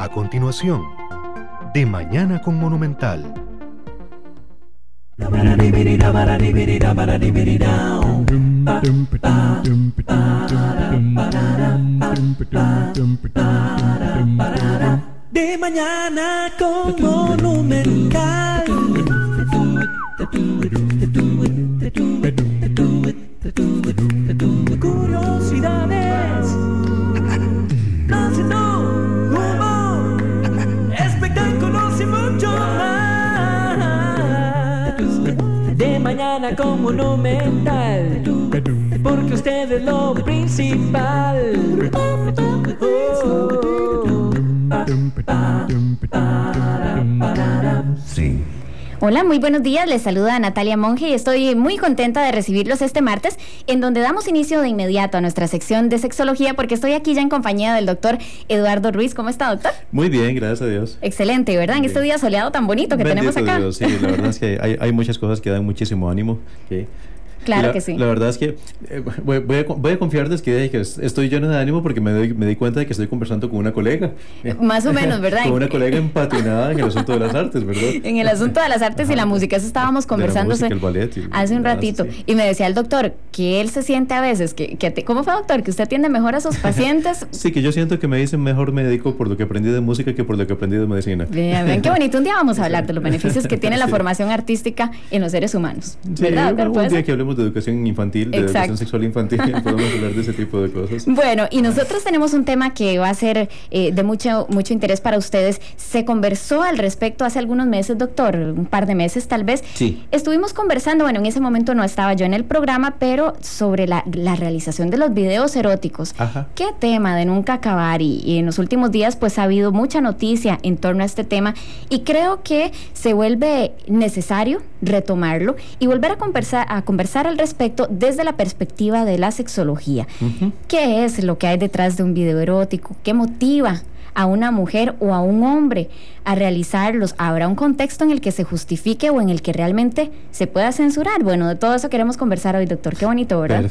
A continuación, De Mañana con Monumental. De Mañana con Monumental. Curiosidades, humor, espectáculos y mucho más. De Mañana con Monumental, porque usted es lo principal. Sí. Hola, muy buenos días, les saluda Natalia Monge y estoy muy contenta de recibirlos este martes, en donde damos inicio de inmediato a nuestra sección de sexología, porque estoy aquí ya en compañía del doctor Eduardo Ruiz. ¿Cómo está, doctor? Muy bien, gracias a Dios. Excelente, ¿verdad? En este día soleado tan bonito que Bendito tenemos acá. Dios, sí, la verdad es que hay muchas cosas que dan muchísimo ánimo. ¿Okay? Claro que sí. La verdad es que voy a confiarles que estoy lleno de ánimo porque me di cuenta de que estoy conversando con una colega. Más o menos, ¿verdad? Con una colega empatinada en el asunto de las artes, ¿verdad? En el asunto de las artes y la música, eso estábamos conversando el ballet hace un ratito. Sí. Y me decía el doctor que él se siente a veces, ¿cómo fue, doctor? Que usted atiende mejor a sus pacientes. Sí, que yo siento que me dicen mejor médico por lo que aprendí de música que por lo que aprendí de medicina. Vean, qué bonito. Un día vamos a hablar de los beneficios que tiene la formación artística en los seres humanos. ¿Verdad, doctor? Un día que hablemos de educación infantil, de educación sexual infantil, podemos hablar de ese tipo de cosas. Bueno, y nosotros tenemos un tema que va a ser de mucho interés para ustedes. Se conversó al respecto hace algunos meses, doctor, un par de meses tal vez. Sí. Estuvimos conversando, bueno, en ese momento no estaba yo en el programa, pero sobre la realización de los videos eróticos. Ajá. Qué tema de nunca acabar, y en los últimos días pues ha habido mucha noticia en torno a este tema, y creo que se vuelve necesario retomarlo y volver a conversar al respecto desde la perspectiva de la sexología. Uh-huh. ¿Qué es lo que hay detrás de un video erótico? ¿Qué motiva a una mujer o a un hombre a realizarlos? ¿Habrá un contexto en el que se justifique o en el que realmente se pueda censurar? Bueno, de todo eso queremos conversar hoy, doctor. Qué bonito, ¿verdad?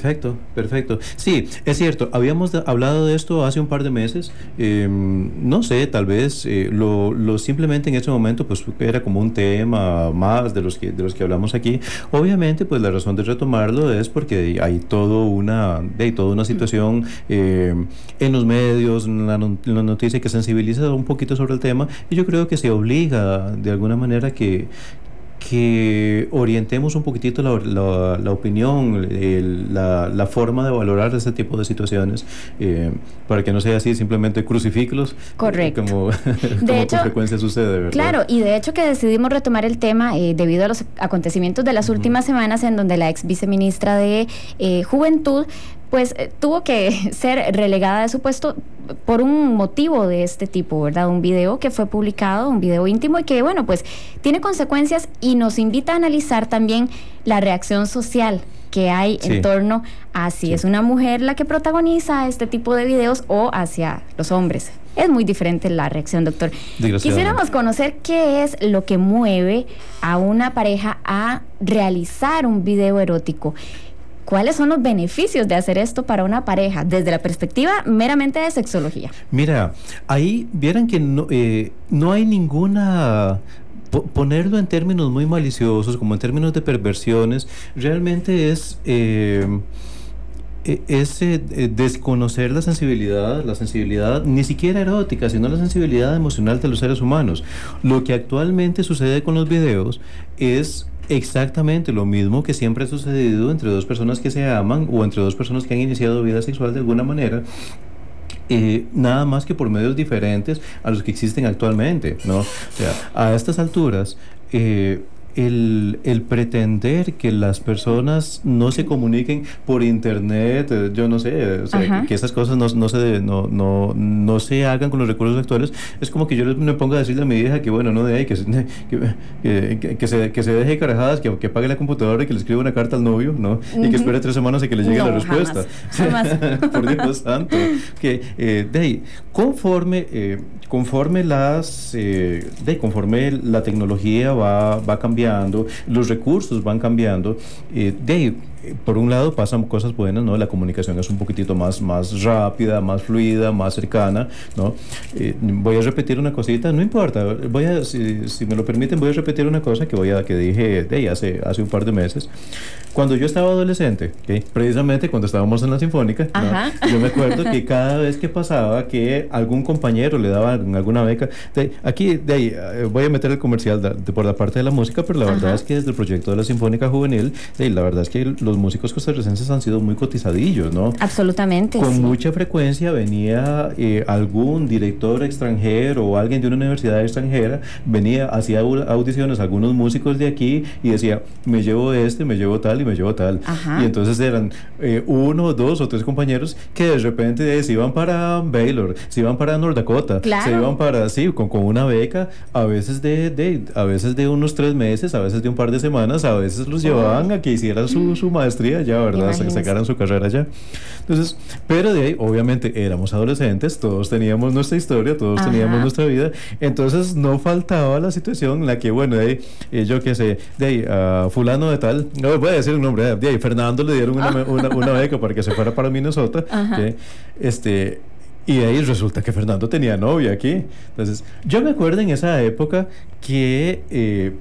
Perfecto. Sí, es cierto, habíamos hablado de esto hace un par de meses. No sé, tal vez lo simplemente en ese momento pues era como un tema más de los que hablamos aquí. Obviamente, pues la razón de retomarlo es porque hay toda una situación en los medios, en la noticia, que sensibiliza un poquito sobre el tema, y yo creo que se obliga de alguna manera que orientemos un poquitito la opinión, la forma de valorar este tipo de situaciones, para que no sea así simplemente crucifíquelos. Correcto. Como hecho, con frecuencia sucede, ¿verdad? Claro, y de hecho que decidimos retomar el tema debido a los acontecimientos de las últimas semanas, en donde la ex viceministra de Juventud pues tuvo que ser relegada de su puesto por un motivo de este tipo, ¿verdad? Un video que fue publicado, un video íntimo, y que, bueno, pues tiene consecuencias y nos invita a analizar también la reacción social que hay en torno a si es una mujer la que protagoniza este tipo de videos o hacia los hombres. Es muy diferente la reacción, doctor. Quisiéramos conocer qué es lo que mueve a una pareja a realizar un video erótico. ¿Cuáles son los beneficios de hacer esto para una pareja desde la perspectiva meramente de sexología? Mira, ahí vieran que no hay ninguna... Ponerlo en términos muy maliciosos, como en términos de perversiones, realmente es desconocer la sensibilidad ni siquiera erótica, sino la sensibilidad emocional de los seres humanos. Lo que actualmente sucede con los videos es exactamente lo mismo que siempre ha sucedido entre dos personas que se aman o entre dos personas que han iniciado vida sexual de alguna manera. Nada más que por medios diferentes a los que existen actualmente, ¿no? O sea, a estas alturas, el pretender que las personas no se comuniquen por internet, yo no sé, o sea, que esas cosas no se hagan con los recursos actuales, es como que yo me ponga a decirle a mi hija que bueno, no de ahí, que se deje carajadas, que apague la computadora y que le escriba una carta al novio, ¿no? Y que espere 3 semanas y que le llegue la respuesta. Jamás. Por Dios santo. Que de ahí, conforme la tecnología va cambiando, los recursos van cambiando, por un lado pasan cosas buenas, ¿no? La comunicación es un poquitito más rápida, más fluida, más cercana, ¿no? Voy a repetir una cosita, no importa, si me lo permiten, voy a repetir una cosa que dije hace un par de meses. Cuando yo estaba adolescente, ¿okay? Precisamente cuando estábamos en la Sinfónica, ¿no? Yo me acuerdo que cada vez que pasaba que algún compañero le daba alguna beca, voy a meter el comercial por la parte de la música, pero la verdad es que desde el proyecto de la Sinfónica Juvenil, la verdad es que los músicos costarricenses han sido muy cotizadillos, ¿no? Absolutamente. Con mucha frecuencia venía algún director extranjero o alguien de una universidad extranjera, hacía audiciones a algunos músicos de aquí y decía, me llevo me llevo tal y me llevo tal. Y entonces eran 1, 2 o 3 compañeros que de repente se iban para Baylor, se iban para North Dakota, se iban para, con una beca, a veces de unos 3 meses, a veces de un par de semanas, a veces los llevaban a que hicieran su maestría ya, ¿verdad? Sacaran su carrera ya. Entonces, pero de ahí, obviamente, éramos adolescentes, todos teníamos nuestra historia, todos teníamos nuestra vida, entonces no faltaba la situación en la que, bueno, yo qué sé, fulano de tal, no voy a decir un nombre, de ahí Fernando le dieron una beca para que se fuera para Minnesota, y ahí resulta que Fernando tenía novia aquí. Entonces, yo me acuerdo en esa época que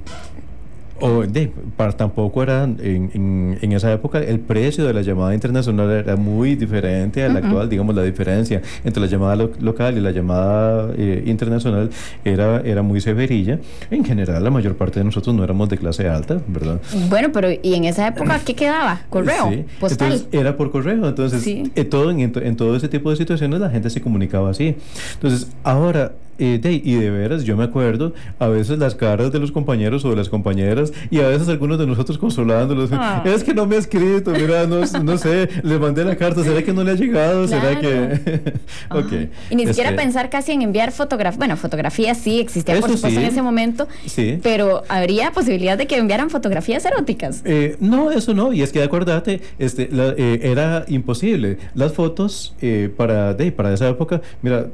tampoco era en esa época el precio de la llamada internacional era muy diferente al actual. Digamos, la diferencia entre la llamada local y la llamada internacional era muy severilla. En general, la mayor parte de nosotros no éramos de clase alta, ¿verdad? Bueno, pero ¿y en esa época qué quedaba? ¿Correo? Sí. ¿Postal? Entonces, era por correo. Entonces, en todo ese tipo de situaciones la gente se comunicaba así. Entonces, ahora... y de veras, yo me acuerdo a veces las caras de los compañeros o de las compañeras y a veces algunos de nosotros consolándolos. Es que no me ha escrito, mira, no sé, le mandé la carta, ¿será que no le ha llegado? ¿Será que...? Okay. Y ni siquiera pensar casi en enviar fotografías. Bueno, fotografías sí existían, por supuesto, en ese momento, pero ¿habría posibilidad de que enviaran fotografías eróticas? No, eso no, y es que acordate, era imposible. Las fotos para esa época, mira,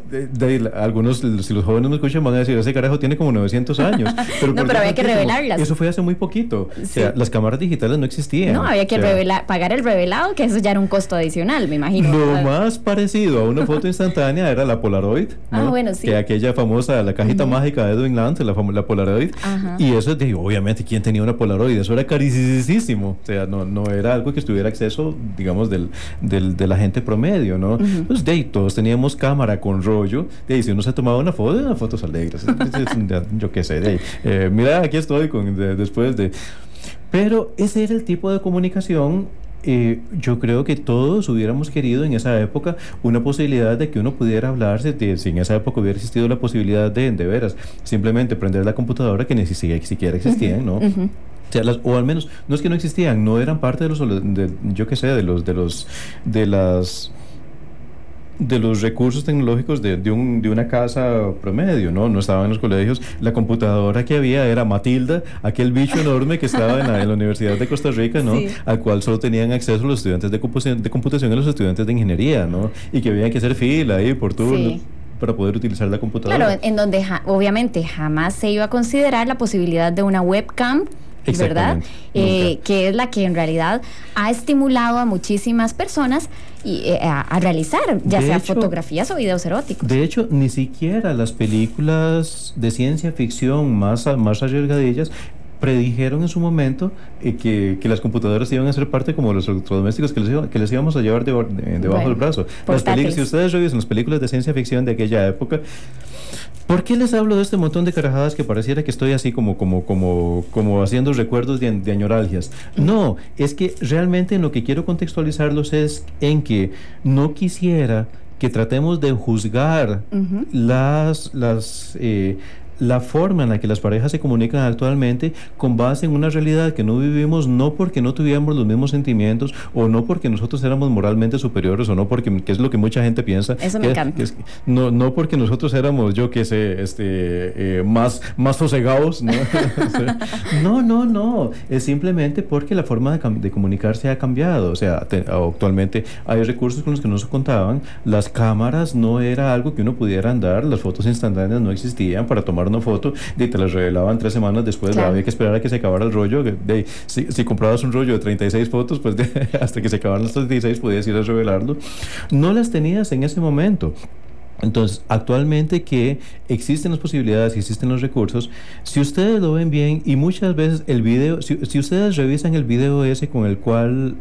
algunos... Si los jóvenes me escuchan van a decir, ese carajo tiene como 900 años. Pero había que revelarlas. Eso fue hace muy poquito. O sea, las cámaras digitales no existían. No, había que pagar el revelado, que eso ya era un costo adicional, me imagino. Lo más parecido a una foto instantánea era la Polaroid, ¿no? Bueno, sí. Que aquella famosa, la cajita mágica de Edwin Land, la Polaroid. Y eso, obviamente, ¿quién tenía una Polaroid? Eso era carísimo. O sea, no era algo que estuviera acceso, digamos, de la gente promedio, ¿no? Entonces, todos teníamos cámara con rollo. Si uno se tomaba una fotos alegres, yo qué sé, mira, aquí estoy después de... Pero ese era el tipo de comunicación. Yo creo que todos hubiéramos querido en esa época una posibilidad de que uno pudiera hablarse, si en esa época hubiera existido la posibilidad de veras, simplemente prender la computadora, que ni siquiera existían, ¿no? O sea, o al menos, no es que no existían, no eran parte de los recursos tecnológicos de una casa promedio, ¿no? No estaban en los colegios. La computadora que había era Matilda, aquel bicho enorme que estaba en la Universidad de Costa Rica, ¿no? Al cual solo tenían acceso los estudiantes de computación y los estudiantes de ingeniería, ¿no? Y que había que hacer fila ahí por turno para poder utilizar la computadora. Claro, en donde obviamente jamás se iba a considerar la posibilidad de una webcam, ¿verdad? Que es la que en realidad ha estimulado a muchísimas personas a realizar, ya sea fotografías o videos eróticos. De hecho, ni siquiera las películas de ciencia ficción más arriesgadillas predijeron en su momento que las computadoras iban a ser parte como los electrodomésticos que les íbamos a llevar debajo del brazo. Si ustedes revisan las películas de ciencia ficción de aquella época, ¿por qué les hablo de este montón de carajadas que pareciera que estoy así como haciendo recuerdos de añoralgias? No, es que realmente en lo que quiero contextualizarlos es en que no quisiera que tratemos de juzgar la forma en la que las parejas se comunican actualmente con base en una realidad que no vivimos, no porque no tuviéramos los mismos sentimientos o no porque nosotros éramos moralmente superiores o no porque, que es lo que mucha gente piensa. Eso me encanta. No porque nosotros éramos, yo qué sé, más sosegados, ¿no? No, es simplemente porque la forma de comunicarse ha cambiado. O sea, actualmente hay recursos con los que no se contaban, las cámaras no era algo que uno pudiera andar, las fotos instantáneas no existían para tomar una foto y te la revelaban 3 semanas después. Claro. Había que esperar a que se acabara el rollo. Si comprabas un rollo de 36 fotos, pues hasta que se acabaran las 36 podías ir a revelarlo. No las tenías en ese momento. Entonces, actualmente que existen las posibilidades, que existen los recursos, si ustedes lo ven bien, y muchas veces el video, si ustedes revisan el video ese con el cual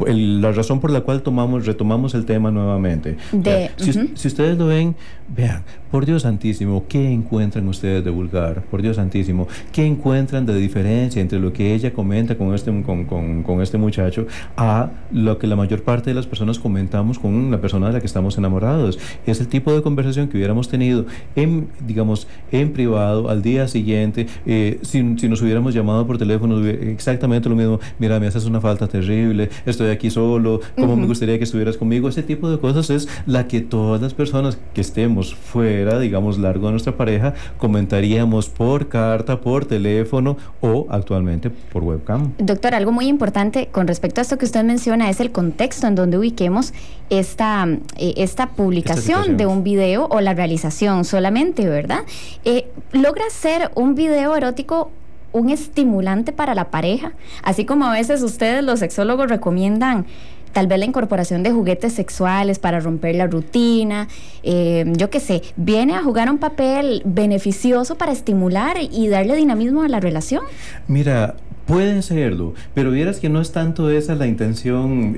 la razón por la cual retomamos el tema nuevamente. Si ustedes lo ven, vean, por Dios santísimo, ¿qué encuentran ustedes de vulgar? Por Dios santísimo, ¿qué encuentran de diferencia entre lo que ella comenta con este muchacho a lo que la mayor parte de las personas comentamos con la persona de la que estamos enamorados? Es el tipo de conversación que hubiéramos tenido en privado al día siguiente, si nos hubiéramos llamado por teléfono, exactamente lo mismo. Mira, me haces una falta terrible, estoy aquí solo, ¿cómo me gustaría que estuvieras conmigo? Ese tipo de cosas es la que todas las personas que estemos fuera, digamos, largo de nuestra pareja, comentaríamos por carta, por teléfono o actualmente por webcam. Doctor, algo muy importante con respecto a esto que usted menciona es el contexto en donde ubiquemos esta publicación de un video o la realización solamente, ¿verdad? ¿Logra ser un video erótico un estimulante para la pareja? Así como a veces ustedes, los sexólogos, recomiendan tal vez la incorporación de juguetes sexuales para romper la rutina, yo qué sé, ¿viene a jugar un papel beneficioso para estimular y darle dinamismo a la relación? Mira, puede serlo, pero vieras que no es tanto esa la intención.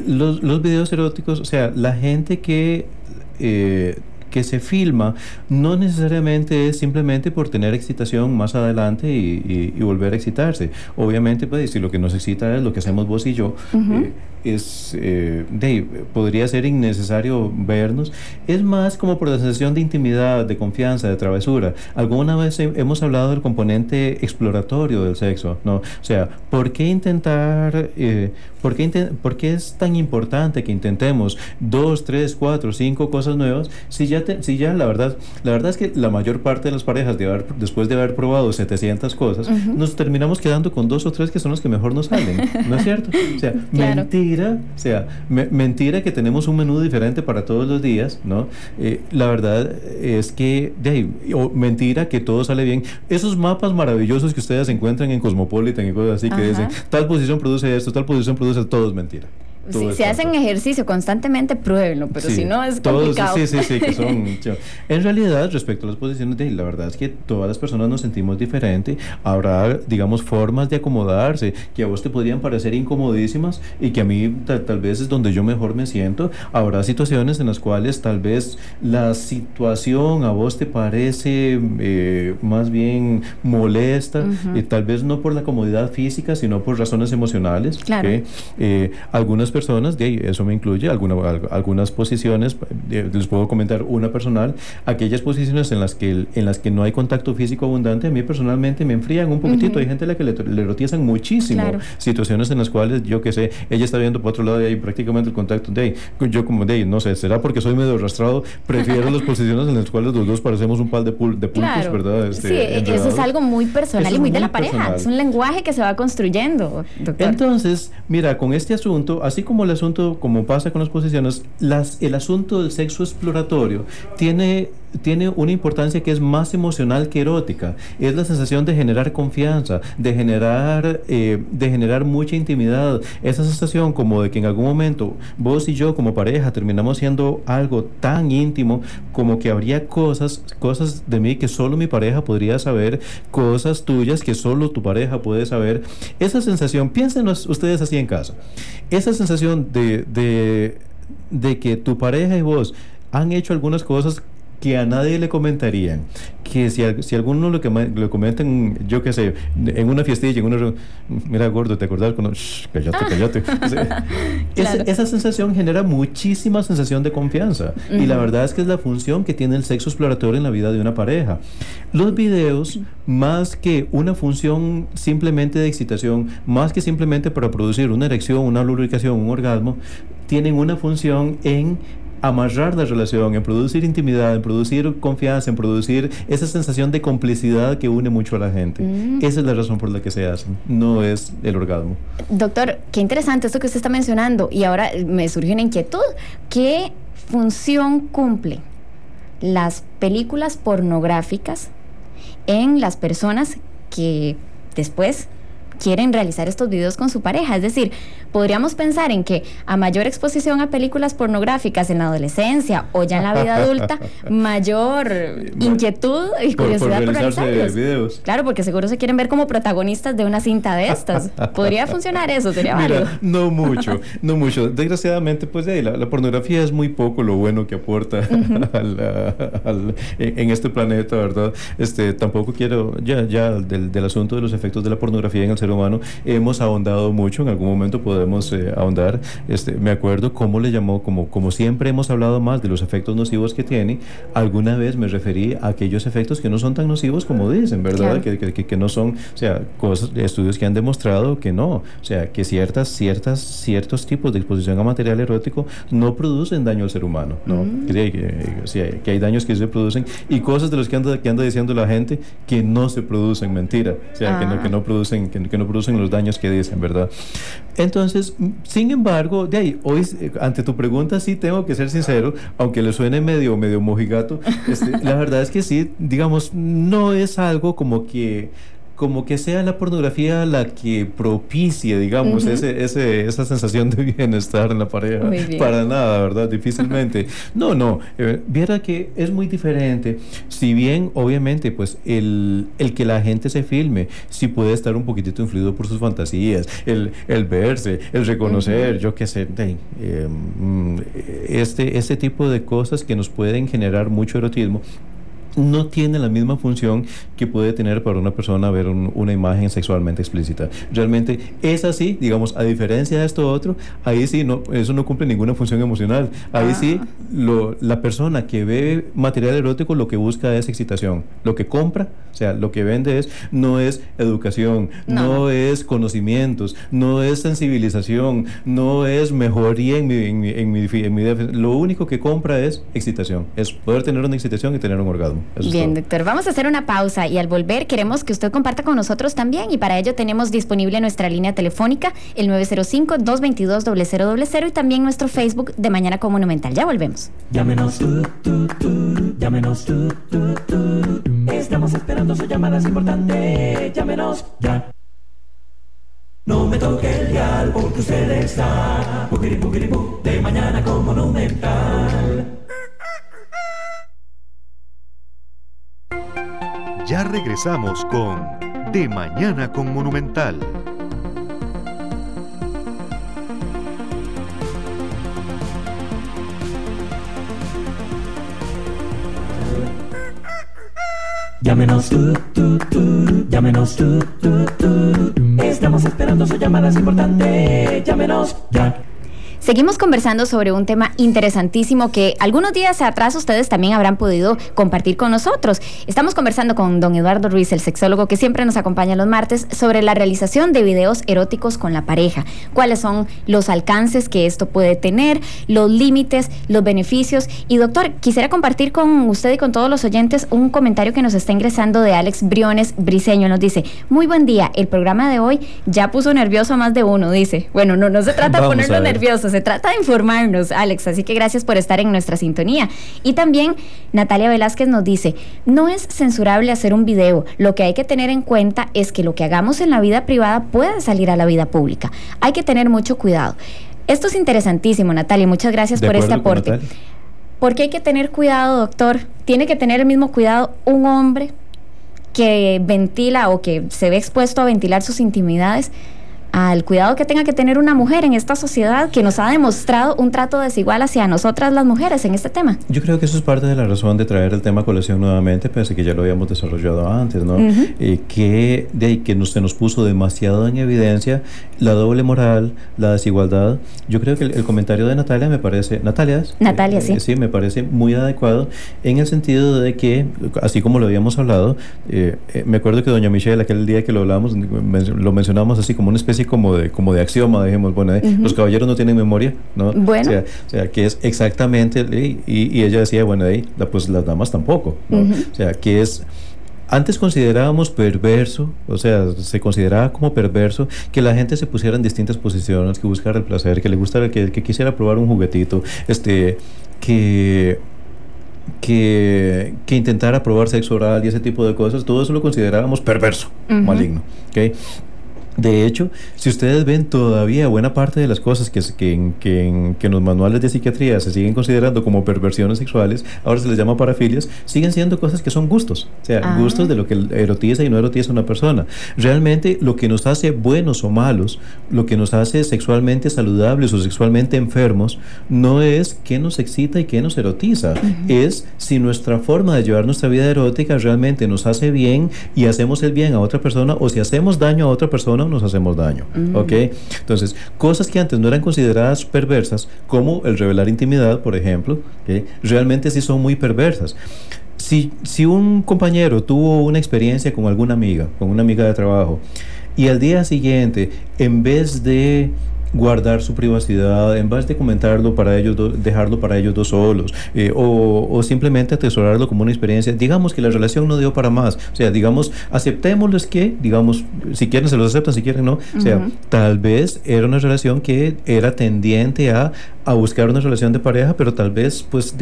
Los videos eróticos, o sea, la gente que se filma no necesariamente es simplemente por tener excitación más adelante y volver a excitarse. Obviamente, pues, si lo que nos excita es lo que hacemos vos y yo, podría ser innecesario vernos. Es más como por la sensación de intimidad, de confianza, de travesura. Alguna vez hemos hablado del componente exploratorio del sexo, ¿no? O sea, ¿por qué intentar, por qué es tan importante que intentemos 2, 3, 4, 5 cosas nuevas si ya la verdad es que la mayor parte de las parejas después de haber probado 700 cosas, nos terminamos quedando con 2 o 3 que son los que mejor nos salen, ¿no es cierto? O sea, claro. Mentira que tenemos un menú diferente para todos los días, ¿no? La verdad es que mentira que todo sale bien. Esos mapas maravillosos que ustedes encuentran en Cosmopolitan y cosas así que dicen, tal posición produce esto, tal posición produce, todo es mentira. Si hacen ejercicio constantemente, pruébenlo, pero si no es complicado. Sí, que son... En realidad, respecto a las posiciones, la verdad es que todas las personas nos sentimos diferente. Habrá, digamos, formas de acomodarse que a vos te podrían parecer incomodísimas y que a mí tal vez es donde yo mejor me siento. Habrá situaciones en las cuales tal vez la situación a vos te parece más bien molesta, tal vez no por la comodidad física, sino por razones emocionales. Claro. Algunas personas, eso me incluye algunas posiciones, les puedo comentar una personal, aquellas posiciones en las que no hay contacto físico abundante, a mí personalmente me enfrían un poquitito. Hay gente a la que le erotizan muchísimo. Claro. Situaciones en las cuales, yo qué sé, ella está viendo por otro lado y hay prácticamente el contacto yo como no sé, será porque soy medio arrastrado, prefiero las posiciones en las cuales los dos parecemos un par de pulpos, claro. ¿Verdad? Sí, eso es algo muy personal y muy de la pareja, es un lenguaje que se va construyendo, doctor. Entonces, mira, con este asunto, así como el asunto, como pasa con las posiciones, el asunto del sexo exploratorio tiene una importancia que es más emocional que erótica. Es la sensación de generar confianza, de generar mucha intimidad, esa sensación como de que en algún momento vos y yo como pareja terminamos siendo algo tan íntimo como que habría cosas de mí que solo mi pareja podría saber, cosas tuyas que solo tu pareja puede saber. Esa sensación, piensen ustedes así en casa, esa sensación de que tu pareja y vos han hecho algunas cosas que a nadie le comentarían, que si alguno lo comentan, yo qué sé, en una fiestilla, mira gordo, ¿te acordás cuando? Cállate. Claro. Esa sensación genera muchísima sensación de confianza y la verdad es que es la función que tiene el sexo exploratorio en la vida de una pareja. Los videos, más que una función simplemente de excitación, más que simplemente para producir una erección, una lubricación, un orgasmo, tienen una función en amarrar la relación, en producir intimidad, en producir confianza, en producir esa sensación de complicidad que une mucho a la gente. Esa es la razón por la que se hacen, no es el orgasmo. Doctor, qué interesante esto que usted está mencionando y ahora me surge una inquietud. ¿Qué función cumple las películas pornográficas en las personas que después quieren realizar estos videos con su pareja? Es decir, podríamos pensar en que a mayor exposición a películas pornográficas en la adolescencia o ya en la vida adulta, mayor inquietud y curiosidad por realizarlos. Videos. Claro, porque seguro se quieren ver como protagonistas de una cinta de estas. ¿Podría funcionar eso? ¿Sería válido? Mira, no mucho. Desgraciadamente, pues la pornografía es muy poco lo bueno que aporta en este planeta, ¿verdad? Tampoco quiero, ya del asunto de los efectos de la pornografía en el ser humano, hemos ahondado mucho, en algún momento podemos ahondar. Me acuerdo cómo le llamó, como siempre hemos hablado más de los efectos nocivos que tiene, alguna vez me referí a aquellos efectos que no son tan nocivos como dicen, ¿verdad? Claro. Que no son, o sea, estudios que han demostrado que no, o sea, que ciertos tipos de exposición a material erótico no producen daño al ser humano, ¿no? Que hay daños que se producen y cosas de los que anda diciendo la gente que no se producen, mentira, o sea, que no producen los daños que dicen, ¿verdad? Entonces, sin embargo, de ahí, hoy, ante tu pregunta, sí tengo que ser sincero, aunque le suene medio mojigato, la verdad es que sí, digamos, no es algo como que sea la pornografía la que propicie, digamos, esa sensación de bienestar en la pareja. Para nada, ¿verdad? Difícilmente. No, viera que es muy diferente. Si bien, obviamente, pues, el que la gente se filme, sí puede estar un poquitito influido por sus fantasías, el verse, el reconocer, yo qué sé, este tipo de cosas que nos pueden generar mucho erotismo, no tiene la misma función que puede tener para una persona ver una imagen sexualmente explícita. Realmente es así, digamos, a diferencia de esto otro, ahí sí, eso no cumple ninguna función emocional. Ahí sí, la persona que ve material erótico lo que busca es excitación. Lo que compra, o sea, lo que vende no es educación, no es conocimientos, no es sensibilización, no es mejoría en mi lo único que compra es excitación, es poder tener una excitación y tener un orgasmo. Bien, doctor, vamos a hacer una pausa y al volver queremos que usted comparta con nosotros también, y para ello tenemos disponible nuestra línea telefónica, el 905-222-0000, y también nuestro Facebook de Mañana con Monumental. Ya volvemos. Llámenos llámenos estamos esperando su llamada, es importante, llámenos ya. No me toque el dial porque usted está de Mañana con Monumental. Ya regresamos con De Mañana con Monumental. Llámenos llámenos estamos esperando su llamada, es importante, llámenos ya. Seguimos conversando sobre un tema interesantísimo que algunos días atrás ustedes también habrán podido compartir con nosotros. Estamos conversando con don Eduardo Ruiz, el sexólogo que siempre nos acompaña los martes, sobre la realización de videos eróticos con la pareja. Cuáles son los alcances que esto puede tener, los límites, los beneficios. Y doctor, quisiera compartir con usted y con todos los oyentes un comentario que nos está ingresando de Alex Briones Briceño. Nos dice: muy buen día, el programa de hoy ya puso nervioso a más de uno, dice. Bueno, no se trata de ponerlo nervioso, se trata de informarnos, Alex, así que gracias por estar en nuestra sintonía. Y también Natalia Velázquez nos dice: no es censurable hacer un video, lo que hay que tener en cuenta es que lo que hagamos en la vida privada puede salir a la vida pública, hay que tener mucho cuidado. Esto es interesantísimo, Natalia, muchas gracias por este aporte. ¿Por qué hay que tener cuidado, doctor? ¿Tiene que tener el mismo cuidado un hombre que ventila o que se ve expuesto a ventilar sus intimidades al cuidado que tenga que tener una mujer en esta sociedad que nos ha demostrado un trato desigual hacia nosotras las mujeres en este tema? Yo creo que eso es parte de la razón de traer el tema a colación nuevamente, pese que ya lo habíamos desarrollado antes, ¿no? Que se nos puso demasiado en evidencia la doble moral, la desigualdad. Yo creo que el comentario de Natalia me parece... Natalia, sí. Sí, me parece muy adecuado en el sentido de que, así como lo habíamos hablado, me acuerdo que doña Michelle, aquel día que lo hablamos, lo mencionamos así como una especie como de axioma, dijimos, bueno, los caballeros no tienen memoria, ¿no? Bueno. O sea, que es exactamente, y ella decía, bueno, pues las damas tampoco, ¿no? O sea, que es... Antes considerábamos perverso, o sea, se consideraba como perverso que la gente se pusiera en distintas posiciones, que buscara el placer, que le gustara, que quisiera probar un juguetito, que que intentara probar sexo oral y ese tipo de cosas, todo eso lo considerábamos perverso, maligno. ¿Okay? De hecho, si ustedes ven todavía buena parte de las cosas que en los manuales de psiquiatría se siguen considerando como perversiones sexuales, ahora se les llama parafilias, siguen siendo cosas que son gustos, o sea, gustos de lo que erotiza y no erotiza a una persona. Realmente lo que nos hace buenos o malos, lo que nos hace sexualmente saludables o sexualmente enfermos, no es qué nos excita y qué nos erotiza, es si nuestra forma de llevar nuestra vida erótica realmente nos hace bien y hacemos el bien a otra persona, o si hacemos daño a otra persona, nos hacemos daño. ¿Ok? Entonces, cosas que antes no eran consideradas perversas, como el revelar intimidad, por ejemplo, ¿okay? Realmente sí son muy perversas. Si un compañero tuvo una experiencia con alguna amiga, con una amiga de trabajo, y al día siguiente, en vez de guardar su privacidad, en vez de comentarlo para ellos, dejarlo para ellos dos solos, o simplemente atesorarlo como una experiencia, digamos que la relación no dio para más, o sea, digamos, aceptémosles que, digamos, si quieren se los aceptan, si quieren no, o sea, tal vez era una relación que era tendiente a buscar una relación de pareja, pero tal vez, pues,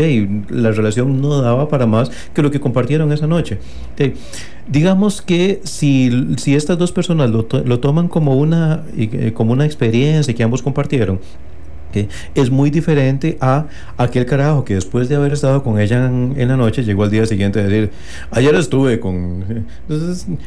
la relación no daba para más que lo que compartieron esa noche. Digamos que si estas dos personas lo toman como una experiencia que ambos compartieron, ¿okay? Es muy diferente a aquel carajo que después de haber estado con ella en la noche llegó al día siguiente a decir, ayer estuve con...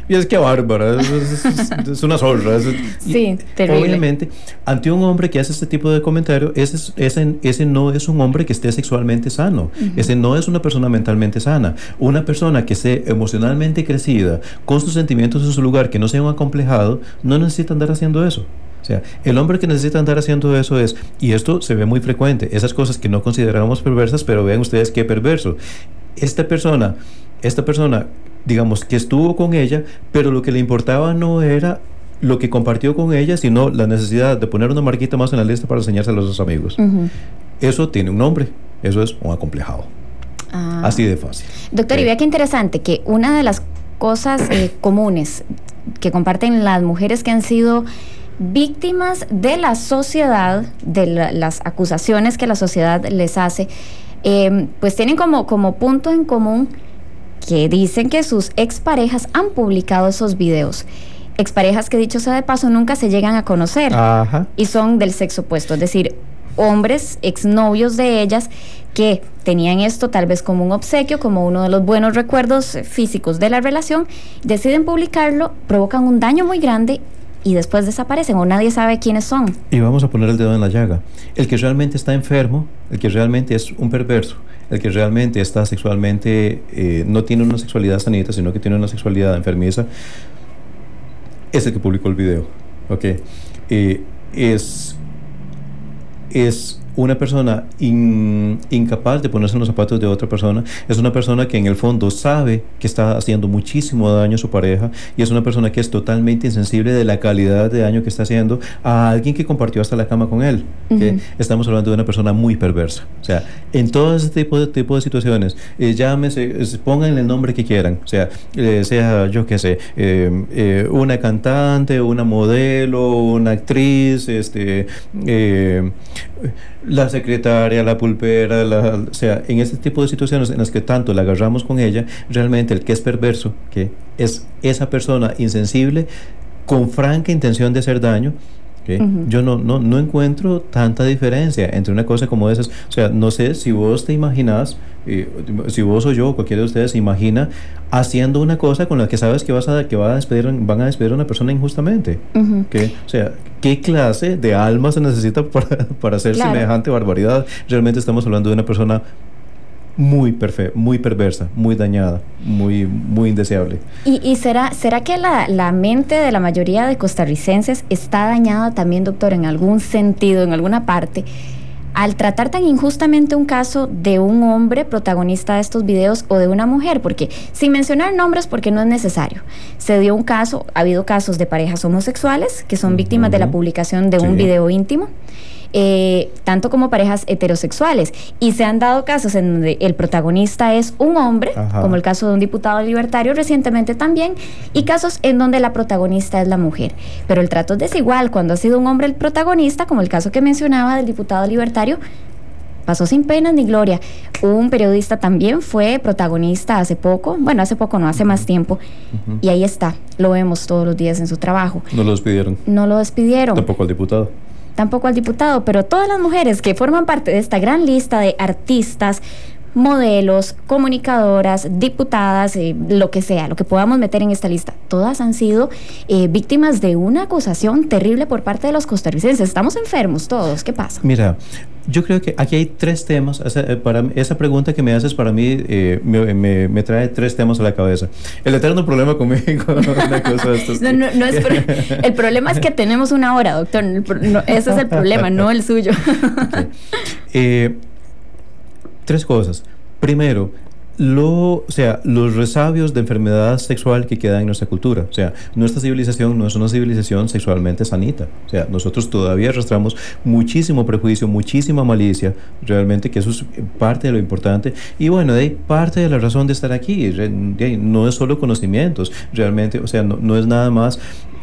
y es que bárbara, es una zorra. Sí, terrible. Obviamente, ante un hombre que hace este tipo de comentario, ese no es un hombre que esté sexualmente sano, ese no es una persona mentalmente sana. Una persona que esté emocionalmente crecida, con sus sentimientos en su lugar, que no sea un acomplejado, no necesita andar haciendo eso. O sea, el hombre que necesita andar haciendo eso es, y esto se ve muy frecuente, esas cosas que no consideramos perversas, pero vean ustedes qué perverso. Esta persona, digamos, que estuvo con ella, pero lo que le importaba no era lo que compartió con ella, sino la necesidad de poner una marquita más en la lista para enseñárselo a los amigos. Eso tiene un nombre, eso es un acomplejado. Así de fácil. Doctor, y vea qué interesante, que una de las cosas comunes que comparten las mujeres que han sido víctimas de la sociedad, de las acusaciones que la sociedad les hace, pues tienen como punto en común que dicen que sus exparejas han publicado esos videos. Exparejas que, dicho sea de paso, nunca se llegan a conocer. Y son del sexo opuesto, es decir, hombres, exnovios de ellas, que tenían esto tal vez como un obsequio, como uno de los buenos recuerdos físicos de la relación, deciden publicarlo, provocan un daño muy grande y después desaparecen o nadie sabe quiénes son. Y vamos a poner el dedo en la llaga. El que realmente está enfermo, el que realmente es un perverso, el que realmente está sexualmente, no tiene una sexualidad sanita, sino que tiene una sexualidad enfermiza, es el que publicó el video. ¿Okay? Es una persona incapaz de ponerse en los zapatos de otra persona, es una persona que en el fondo sabe que está haciendo muchísimo daño a su pareja, y es una persona que es totalmente insensible de la calidad de daño que está haciendo a alguien que compartió hasta la cama con él. ¿Okay? Estamos hablando de una persona muy perversa. O sea, en todo ese tipo de situaciones, llámese, pónganle el nombre que quieran, o sea, yo qué sé, una cantante, una modelo, una actriz, la secretaria, la pulpera, o sea, en este tipo de situaciones en las que tanto la agarramos con ella, realmente el que es perverso, que es esa persona insensible con franca intención de hacer daño, ¿okay? Yo no encuentro tanta diferencia entre una cosa como esas. O sea, no sé si vos te imaginas, si vos o yo, cualquiera de ustedes se imagina haciendo una cosa con la que sabes que van a despedir a una persona injustamente. ¿Okay? O sea, ¿qué clase de alma se necesita para hacer semejante barbaridad? Realmente estamos hablando de una persona muy perversa, muy dañada, muy indeseable. ¿Y será que la mente de la mayoría de costarricenses está dañada también, doctor, en algún sentido, en alguna parte, al tratar tan injustamente un caso de un hombre protagonista de estos videos o de una mujer? Porque, sin mencionar nombres, porque no es necesario, se dio un caso, ha habido casos de parejas homosexuales que son víctimas de la publicación de un video íntimo, tanto como parejas heterosexuales, y se han dado casos en donde el protagonista es un hombre, como el caso de un diputado libertario recientemente también, y casos en donde la protagonista es la mujer, pero el trato es desigual cuando ha sido un hombre el protagonista, como el caso que mencionaba del diputado libertario, pasó sin penas ni gloria. Un periodista también fue protagonista hace poco, bueno, hace poco no, hace más tiempo, y ahí está, lo vemos todos los días en su trabajo. No lo despidieron. No lo despidieron. Tampoco al diputado. Tampoco al diputado, pero todas las mujeres que forman parte de esta gran lista de artistas, modelos, comunicadoras, diputadas, lo que sea, lo que podamos meter en esta lista, todas han sido víctimas de una acusación terrible por parte de los costarricenses. Estamos enfermos todos, ¿qué pasa? Mira, yo creo que aquí hay 3 temas. Esa pregunta que me haces para mí me trae 3 temas a la cabeza. El eterno problema conmigo. Una cosa de estos no es el problema es que tenemos una hora, doctor. Ese es el problema, no el suyo. Okay. 3 cosas. Primero, los resabios de enfermedad sexual que quedan en nuestra cultura. O sea, nuestra civilización no es una civilización sexualmente sanita. O sea, nosotros todavía arrastramos muchísimo prejuicio, muchísima malicia, realmente, que eso es parte de lo importante. Y bueno, de ahí parte de la razón de estar aquí. No es solo conocimientos, realmente, o sea, no es nada más...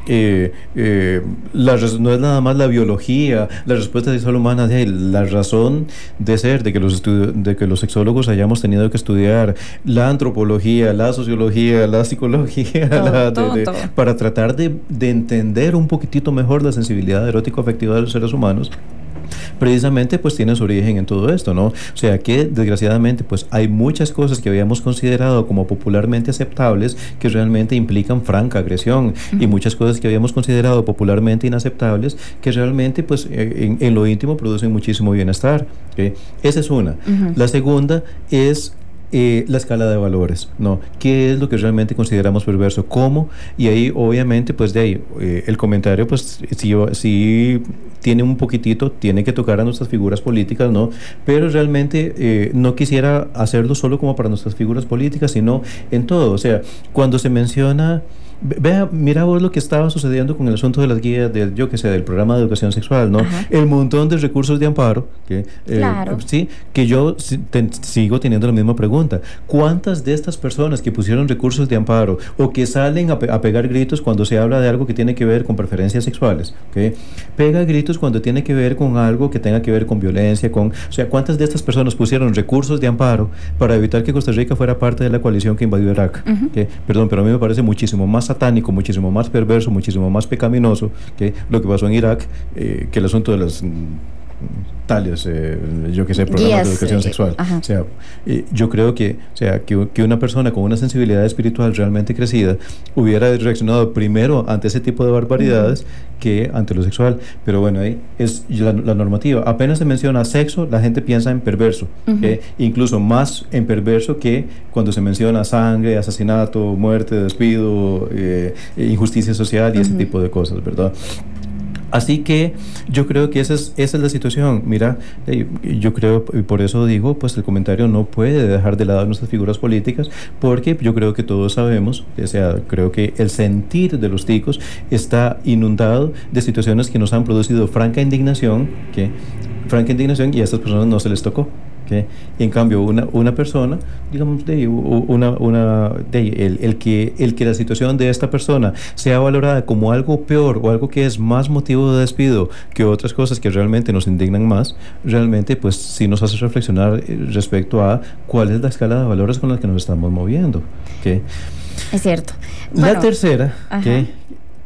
no es nada más la biología, la respuesta sexual humana, la razón de ser de que los sexólogos hayamos tenido que estudiar la antropología, la sociología, la psicología, todo. Para tratar de entender un poquitito mejor la sensibilidad erótico-afectiva de los seres humanos. Precisamente pues tiene su origen en todo esto, ¿no? O sea que desgraciadamente pues hay muchas cosas que habíamos considerado como popularmente aceptables que realmente implican franca agresión, y muchas cosas que habíamos considerado popularmente inaceptables que realmente pues en lo íntimo producen muchísimo bienestar, ¿okay? Esa es una. La segunda es la escala de valores, ¿no? ¿Qué es lo que realmente consideramos perverso? ¿Cómo? Y ahí, obviamente, pues de ahí, el comentario, pues, sí tiene un poquitito, tiene que tocar a nuestras figuras políticas, ¿no? Pero realmente no quisiera hacerlo solo como para nuestras figuras políticas, sino en todo. O sea, cuando se menciona... Mira vos lo que estaba sucediendo con el asunto de las guías del programa de educación sexual, ¿no? Ajá. El montón de recursos de amparo, claro. Sí, que yo sigo teniendo la misma pregunta. ¿Cuántas de estas personas que pusieron recursos de amparo o que salen a pegar gritos cuando se habla de algo que tiene que ver con preferencias sexuales, ¿okay? Pega gritos cuando tiene que ver con algo que tenga que ver con violencia, o sea, ¿cuántas de estas personas pusieron recursos de amparo para evitar que Costa Rica fuera parte de la coalición que invadió Irak? ¿Okay? Perdón, pero a mí me parece muchísimo más satánico, muchísimo más perverso, muchísimo más pecaminoso que lo que pasó en Irak, que el asunto de las tales, programas de educación sexual. O sea, yo creo que una persona con una sensibilidad espiritual realmente crecida hubiera reaccionado primero ante ese tipo de barbaridades que ante lo sexual. Pero bueno, ahí es la normativa. Apenas se menciona sexo, la gente piensa en perverso, incluso más en perverso que cuando se menciona sangre, asesinato, muerte, despido, injusticia social y ese tipo de cosas, ¿verdad? Así que yo creo que esa es la situación. Mira, yo creo, y por eso digo, pues el comentario no puede dejar de lado nuestras figuras políticas, porque yo creo que todos sabemos, o sea, creo que el sentir de los ticos está inundado de situaciones que nos han producido franca indignación, y a estas personas no se les tocó. ¿Okay? Y en cambio una persona, digamos, el que la situación de esta persona sea valorada como algo peor o algo que es más motivo de despido que otras cosas que realmente nos indignan más, realmente pues sí nos hace reflexionar respecto a cuál es la escala de valores con la que nos estamos moviendo. ¿Okay? Es cierto. La tercera,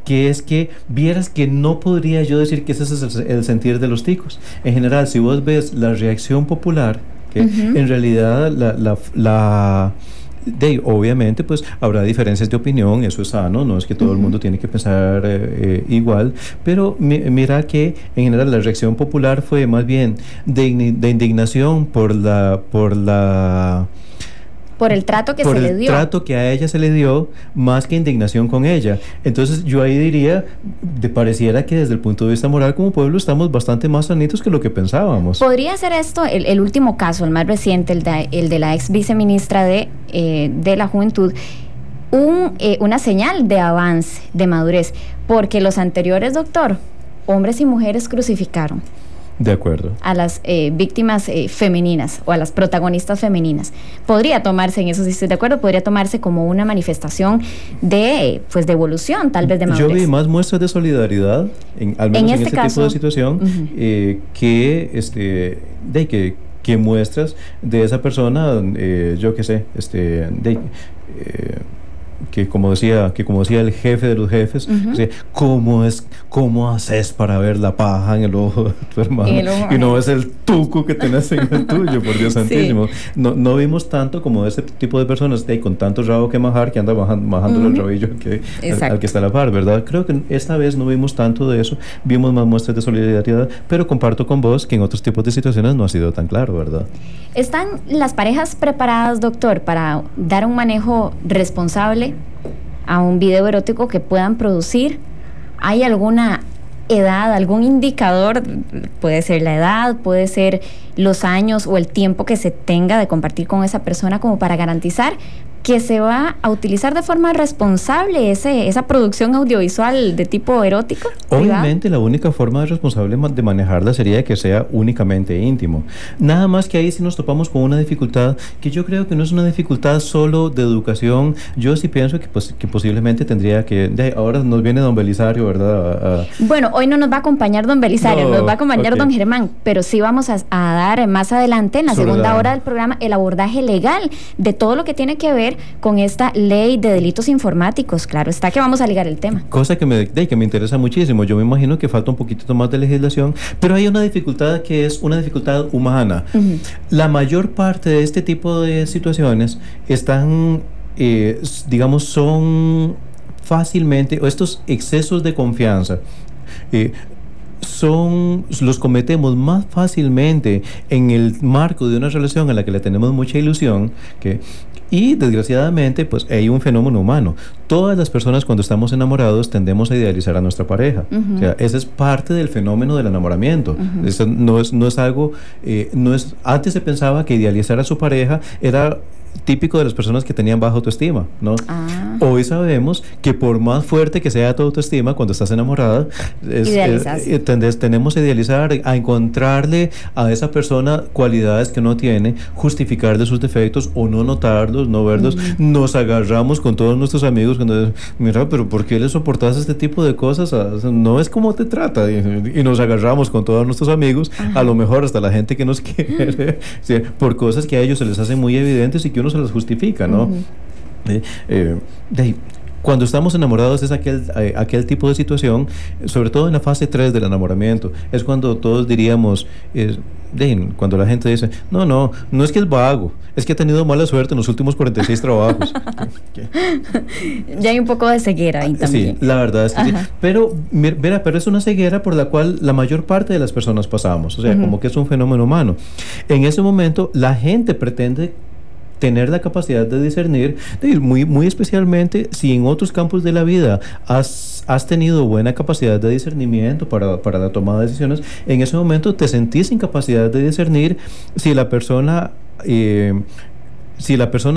que es que vieras que no podría yo decir que ese es el sentir de los ticos. En general, si vos ves la reacción popular, en realidad obviamente pues habrá diferencias de opinión, eso es sano, no es que todo el mundo tiene que pensar igual, pero mira que en general la reacción popular fue más bien de indignación por el trato que se le dio. Por el trato que a ella se le dio, más que indignación con ella. Entonces yo ahí diría, pareciera que desde el punto de vista moral como pueblo estamos bastante más sanitos que lo que pensábamos. ¿Podría ser esto, el último caso, el más reciente, el de la ex viceministra de la Juventud, una señal de avance, de madurez? Porque los anteriores, doctor, hombres y mujeres crucificaron. De acuerdo. A las víctimas femeninas o a las protagonistas femeninas. Podría tomarse, en eso sí estoy de acuerdo, podría tomarse como una manifestación de evolución, tal vez de madurez. Yo vi más muestras de solidaridad, al menos en este caso, tipo de situación, que que muestras de esa persona, yo qué sé, que como decía el jefe de los jefes, ¿cómo haces para ver la paja en el ojo de tu hermano y no ves el tuco que tenés en el tuyo, por Dios santísimo? No vimos tanto como ese tipo de personas con tanto rabo que majar, que anda majando el rabillo al que está a la par, ¿verdad? Creo que esta vez no vimos tanto de eso, vimos más muestras de solidaridad, pero comparto con vos que en otros tipos de situaciones no ha sido tan claro, ¿verdad? ¿Están las parejas preparadas, doctor, para dar un manejo responsable a un video erótico que puedan producir? ¿Hay alguna edad, algún indicador? Puede ser la edad, puede ser los años o el tiempo que se tenga de compartir con esa persona, como para garantizar que se va a utilizar de forma responsable esa producción audiovisual de tipo erótico. Obviamente privado. La única forma responsable de manejarla sería que sea únicamente íntimo. Nada más que ahí sí nos topamos con una dificultad que yo creo que no es una dificultad solo de educación. Yo sí pienso que posiblemente tendría que... ahora nos viene don Belisario, ¿verdad? Bueno, hoy no nos va a acompañar don Belisario, nos va a acompañar don Germán, pero sí vamos a dar más adelante, en la segunda hora del programa, el abordaje legal de todo lo que tiene que ver con esta ley de delitos informáticos. Claro está que vamos a ligar el tema. Cosa que me interesa muchísimo. Yo me imagino que falta un poquito más de legislación, pero hay una dificultad que es una dificultad humana. La mayor parte de este tipo de situaciones están, digamos, son fácilmente, o estos excesos de confianza, los cometemos más fácilmente en el marco de una relación en la que le tenemos mucha ilusión, y desgraciadamente pues hay un fenómeno humano. Todas las personas cuando estamos enamorados tendemos a idealizar a nuestra pareja. O sea, ese es parte del fenómeno del enamoramiento. Eso no es algo, antes se pensaba que idealizar a su pareja era típico de las personas que tenían baja autoestima, ¿no? Hoy sabemos que por más fuerte que sea tu autoestima, cuando estás enamorada, tenemos a idealizar, a encontrarle a esa persona cualidades que no tiene, justificarle sus defectos o no notarlos, no verlos. Nos agarramos con todos nuestros amigos cuando mira, pero ¿por qué le soportas este tipo de cosas? No es como te trata. Y nos agarramos con todos nuestros amigos, a lo mejor hasta la gente que nos quiere, ¿sí? Por cosas que a ellos se les hacen muy evidentes y que uno se las justifica, ¿no? Cuando estamos enamorados es aquel tipo de situación, sobre todo en la fase 3 del enamoramiento, es cuando todos diríamos, cuando la gente dice, no es que es vago, es que ha tenido mala suerte en los últimos 46 trabajos. Ya hay un poco de ceguera ahí también. Sí, la verdad es que sí. Pero es una ceguera por la cual la mayor parte de las personas pasamos, o sea, como que es un fenómeno humano. En ese momento la gente pretende tener la capacidad de discernir, muy especialmente si en otros campos de la vida has tenido buena capacidad de discernimiento para la toma de decisiones, en ese momento te sentís sin capacidad de discernir si la persona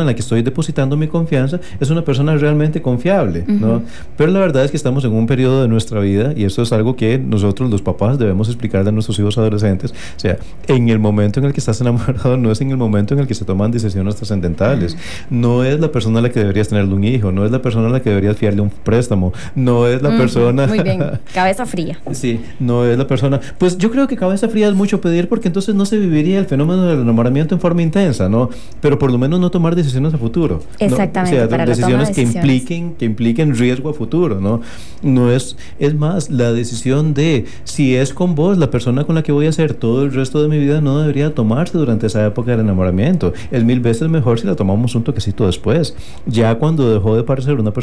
en la que estoy depositando mi confianza es una persona realmente confiable, ¿no? Pero la verdad es que estamos en un periodo de nuestra vida, y eso es algo que nosotros los papás debemos explicarle a nuestros hijos adolescentes. O sea, en el momento en el que estás enamorado no es en el momento en el que se toman decisiones trascendentales. No es la persona a la que deberías tenerle un hijo, no es la persona a la que deberías fiarle un préstamo, no es la persona... Muy bien, cabeza fría. Sí, no es la persona... Pues yo creo que cabeza fría es mucho pedir, porque entonces no se viviría el fenómeno del enamoramiento en forma intensa, ¿no? Pero por lo menos no tomar decisiones a futuro. Exactamente, ¿no? O sea, para decisiones la toma de que impliquen riesgo a futuro, ¿no? No es más, la decisión de si es con vos la persona con la que voy a hacer todo el resto de mi vida no debería tomarse durante esa época del enamoramiento. Es 1000 veces mejor si la tomamos un toquecito después. Ya cuando dejó de parecer una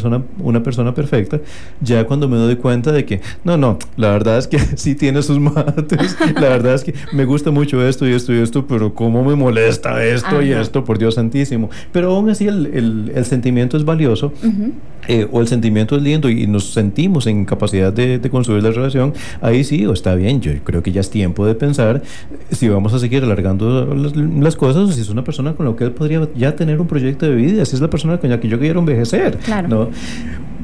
persona perfecta, ya cuando me doy cuenta de que no, la verdad es que sí tiene sus mates, la verdad es que me gusta mucho esto y esto y esto, pero cómo me molesta esto y esto, por Dios santísimo. Pero aún así el sentimiento es valioso, o el sentimiento es lindo y nos sentimos en capacidad de construir la relación. Ahí sí, o está bien, yo creo que ya es tiempo de pensar si vamos a seguir alargando las cosas, o si es una persona con la que él podría ya tener un proyecto de vida, si es la persona con la que yo quiero envejecer, claro, ¿no?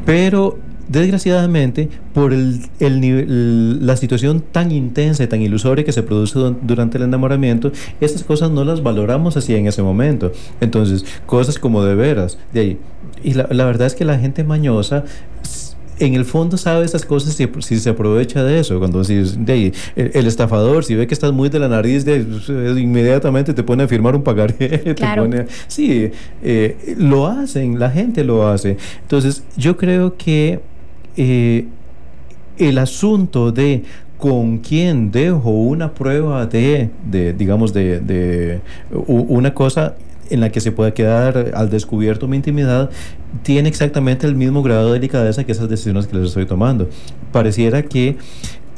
Pero desgraciadamente, por la situación tan intensa y tan ilusoria que se produce durante el enamoramiento, estas cosas no las valoramos así en ese momento. Entonces, cosas como de veras, de ahí. Y la verdad es que la gente mañosa en el fondo sabe esas cosas si se aprovecha de eso. Cuando el estafador, si ve que estás muy de la nariz, inmediatamente te pone a firmar un pagaré. Claro. Lo hacen, la gente lo hace. Entonces, yo creo que el asunto de con quién dejo una prueba digamos, una cosa en la que se pueda quedar al descubierto mi intimidad, tiene exactamente el mismo grado de delicadeza que esas decisiones que les estoy tomando. Pareciera que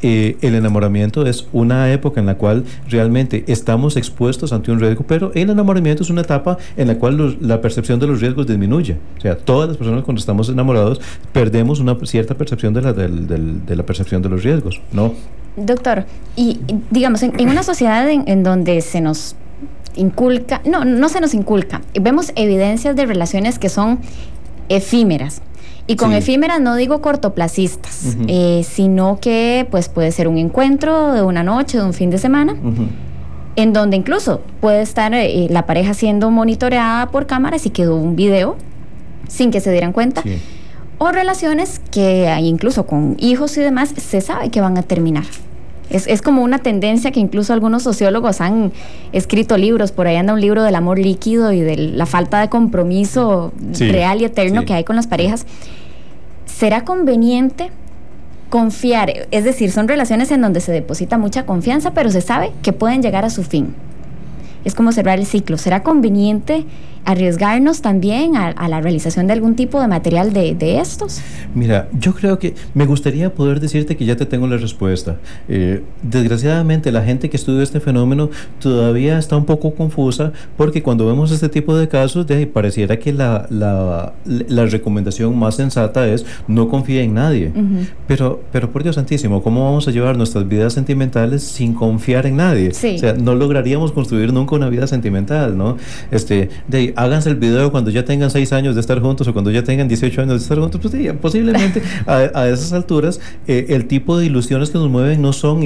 el enamoramiento es una época en la cual realmente estamos expuestos ante un riesgo, pero el enamoramiento es una etapa en la cual la percepción de los riesgos disminuye. O sea, todas las personas cuando estamos enamorados perdemos una cierta percepción de la percepción de los riesgos, ¿no? Doctor, y digamos, en una sociedad en donde se nos inculca, no se nos inculca, vemos evidencias de relaciones que son efímeras. Y con efímeras no digo cortoplacistas, sino que pues puede ser un encuentro de una noche, de un fin de semana, en donde incluso puede estar la pareja siendo monitoreada por cámaras y quedó un video sin que se dieran cuenta. Sí. O relaciones que incluso con hijos y demás se sabe que van a terminar. Es como una tendencia que incluso algunos sociólogos han escrito libros. Por ahí anda un libro del amor líquido y de la falta de compromiso real y eterno que hay con las parejas. ¿Será conveniente confiar? Es decir, son relaciones en donde se deposita mucha confianza, pero se sabe que pueden llegar a su fin. Es como cerrar el ciclo. ¿Será conveniente arriesgarnos también a la realización de algún tipo de material de estos? Mira, yo creo que me gustaría poder decirte que ya te tengo la respuesta. Desgraciadamente, la gente que estudia este fenómeno todavía está un poco confusa, porque cuando vemos este tipo de casos, pareciera que la recomendación más sensata es no confíe en nadie. Pero por Dios santísimo, ¿cómo vamos a llevar nuestras vidas sentimentales sin confiar en nadie? Sí. O sea, no lograríamos construir nunca una vida sentimental, ¿no? Háganse el video cuando ya tengan 6 años de estar juntos o cuando ya tengan 18 años de estar juntos, pues posiblemente a esas alturas el tipo de ilusiones que nos mueven no son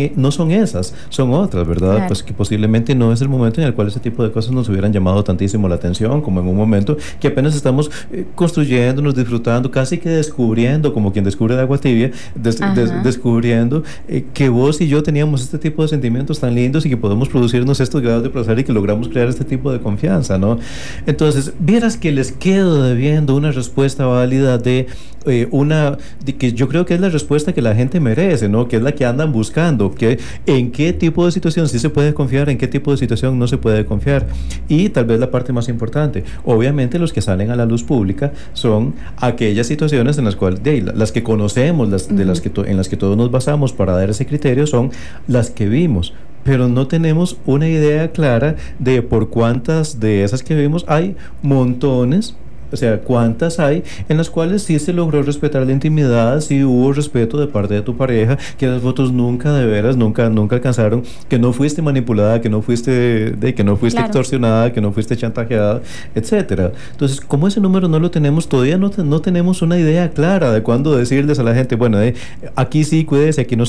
esas, son otras, ¿verdad? Claro. Pues que posiblemente no es el momento en el cual ese tipo de cosas nos hubieran llamado tantísimo la atención, como en un momento que apenas estamos construyéndonos, disfrutando, casi que descubriendo, como quien descubre de agua tibia, descubriendo que vos y yo teníamos este tipo de sentimientos tan lindos y que podemos producirnos estos grados de placer y que logramos crear este tipo de confianza, ¿no? Entonces, vieras que les quedo debiendo una respuesta válida de que yo creo que es la respuesta que la gente merece, ¿no? Que es la que andan buscando, que en qué tipo de situación sí se puede confiar, en qué tipo de situación no se puede confiar. Y tal vez la parte más importante, obviamente los que salen a la luz pública son aquellas situaciones en las cuales, las que conocemos, en las que todos nos basamos para dar ese criterio, son las que vimos, pero no tenemos una idea clara de por cuántas de esas que vimos hay montones. O sea, ¿cuántas hay en las cuales sí se logró respetar la intimidad, sí hubo respeto de parte de tu pareja, que las fotos nunca alcanzaron, que no fuiste manipulada, que no fuiste claro, extorsionada, que no fuiste chantajeada, etcétera? Entonces, como ese número no lo tenemos, todavía no tenemos una idea clara de cuándo decirles a la gente, bueno, aquí sí cuídese, aquí no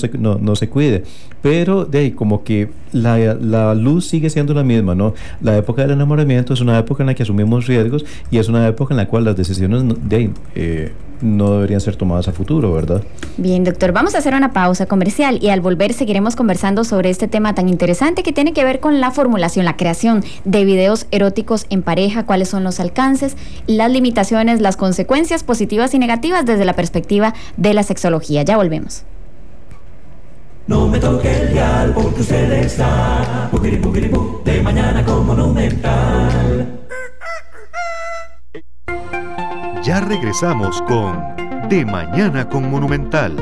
se cuide. Pero como que la luz sigue siendo la misma, ¿no? La época del enamoramiento es una época en la que asumimos riesgos y es una época en la cual las decisiones no deberían ser tomadas a futuro, ¿verdad? Bien, doctor, vamos a hacer una pausa comercial y al volver seguiremos conversando sobre este tema tan interesante que tiene que ver con la formulación, la creación de videos eróticos en pareja, cuáles son los alcances, las limitaciones, las consecuencias positivas y negativas desde la perspectiva de la sexología. Ya volvemos. No me toque el dial porque usted está de mañana con Monumental. Ya regresamos con De Mañana con Monumental.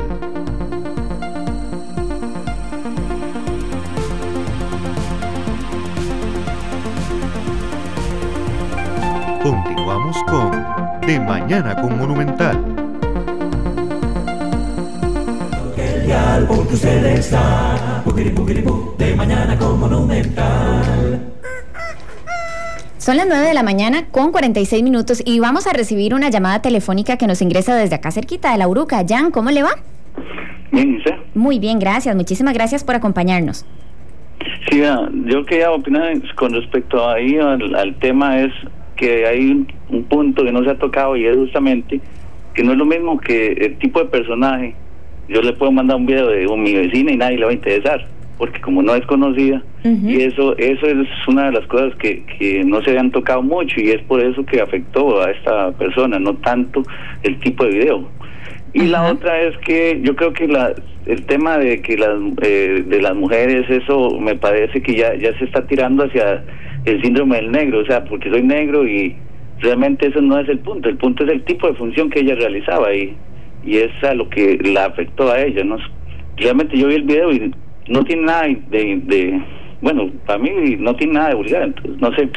Continuamos con De Mañana con Monumental. Porque usted está de mañana con Monumental. Son las 9 de la mañana con 46 minutos y vamos a recibir una llamada telefónica que nos ingresa desde acá cerquita de La Uruca. Jan, ¿cómo le va? Bien, ¿y usted? Muy bien, gracias. Muchísimas gracias por acompañarnos. Sí, yo quería opinar con respecto al tema, es que hay un punto que no se ha tocado y es justamente que no es lo mismo que el tipo de personaje. Yo le puedo mandar un video de mi vecina y nadie le va a interesar, porque como no es conocida, y eso es una de las cosas que no se habían tocado mucho, y es por eso que afectó a esta persona, no tanto el tipo de video. Y la otra es que yo creo que el tema de que de las mujeres, eso me parece que ya se está tirando hacia el síndrome del negro, o sea, porque soy negro, y realmente eso no es el punto es el tipo de función que ella realizaba, y es a lo que la afectó a ella, ¿no? Realmente yo vi el video y no tiene nada bueno, para mí no tiene nada de vulgar, entonces no sé.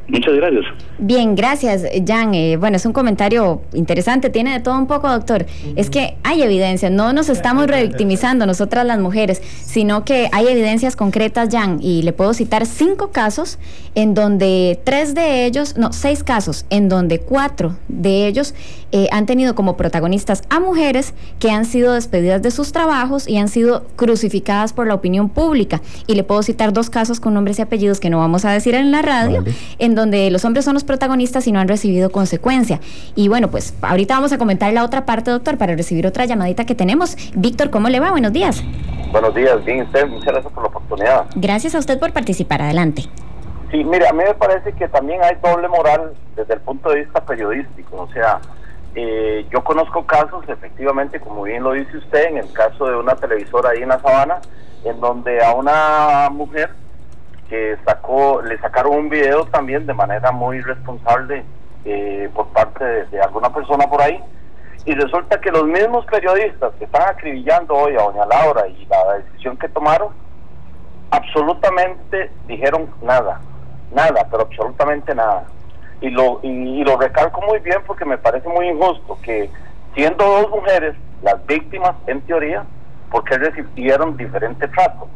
Muchas gracias. Bien, gracias, Jan. Bueno, es un comentario interesante, tiene de todo un poco, doctor. Es que hay evidencia, no nos estamos revictimizando nosotras las mujeres, sino que hay evidencias concretas, Jan, y le puedo citar 5 casos en donde 6 casos, en donde 4 de ellos han tenido como protagonistas a mujeres que han sido despedidas de sus trabajos y han sido crucificadas por la opinión pública. Y le puedo citar 2 casos con nombres y apellidos que no vamos a decir en la radio, en donde los hombres son los protagonistas y no han recibido consecuencia. Y bueno, pues ahorita vamos a comentar la otra parte, doctor, para recibir otra llamadita que tenemos. Víctor, ¿cómo le va? Buenos días. Buenos días, bien usted, muchas gracias por la oportunidad. Gracias a usted por participar, adelante. Sí, mire, a mí me parece que también hay doble moral desde el punto de vista periodístico, o sea, yo conozco casos, efectivamente, como bien lo dice usted, en el caso de una televisora ahí en la Sabana, en donde a una mujer que le sacaron un video también de manera muy responsable por parte de alguna persona por ahí, y resulta que los mismos periodistas que están acribillando hoy a doña Laura y la decisión que tomaron, absolutamente dijeron nada, pero absolutamente nada. Y lo recalco muy bien porque me parece muy injusto que, siendo 2 mujeres las víctimas en teoría, porque recibieron diferente trato.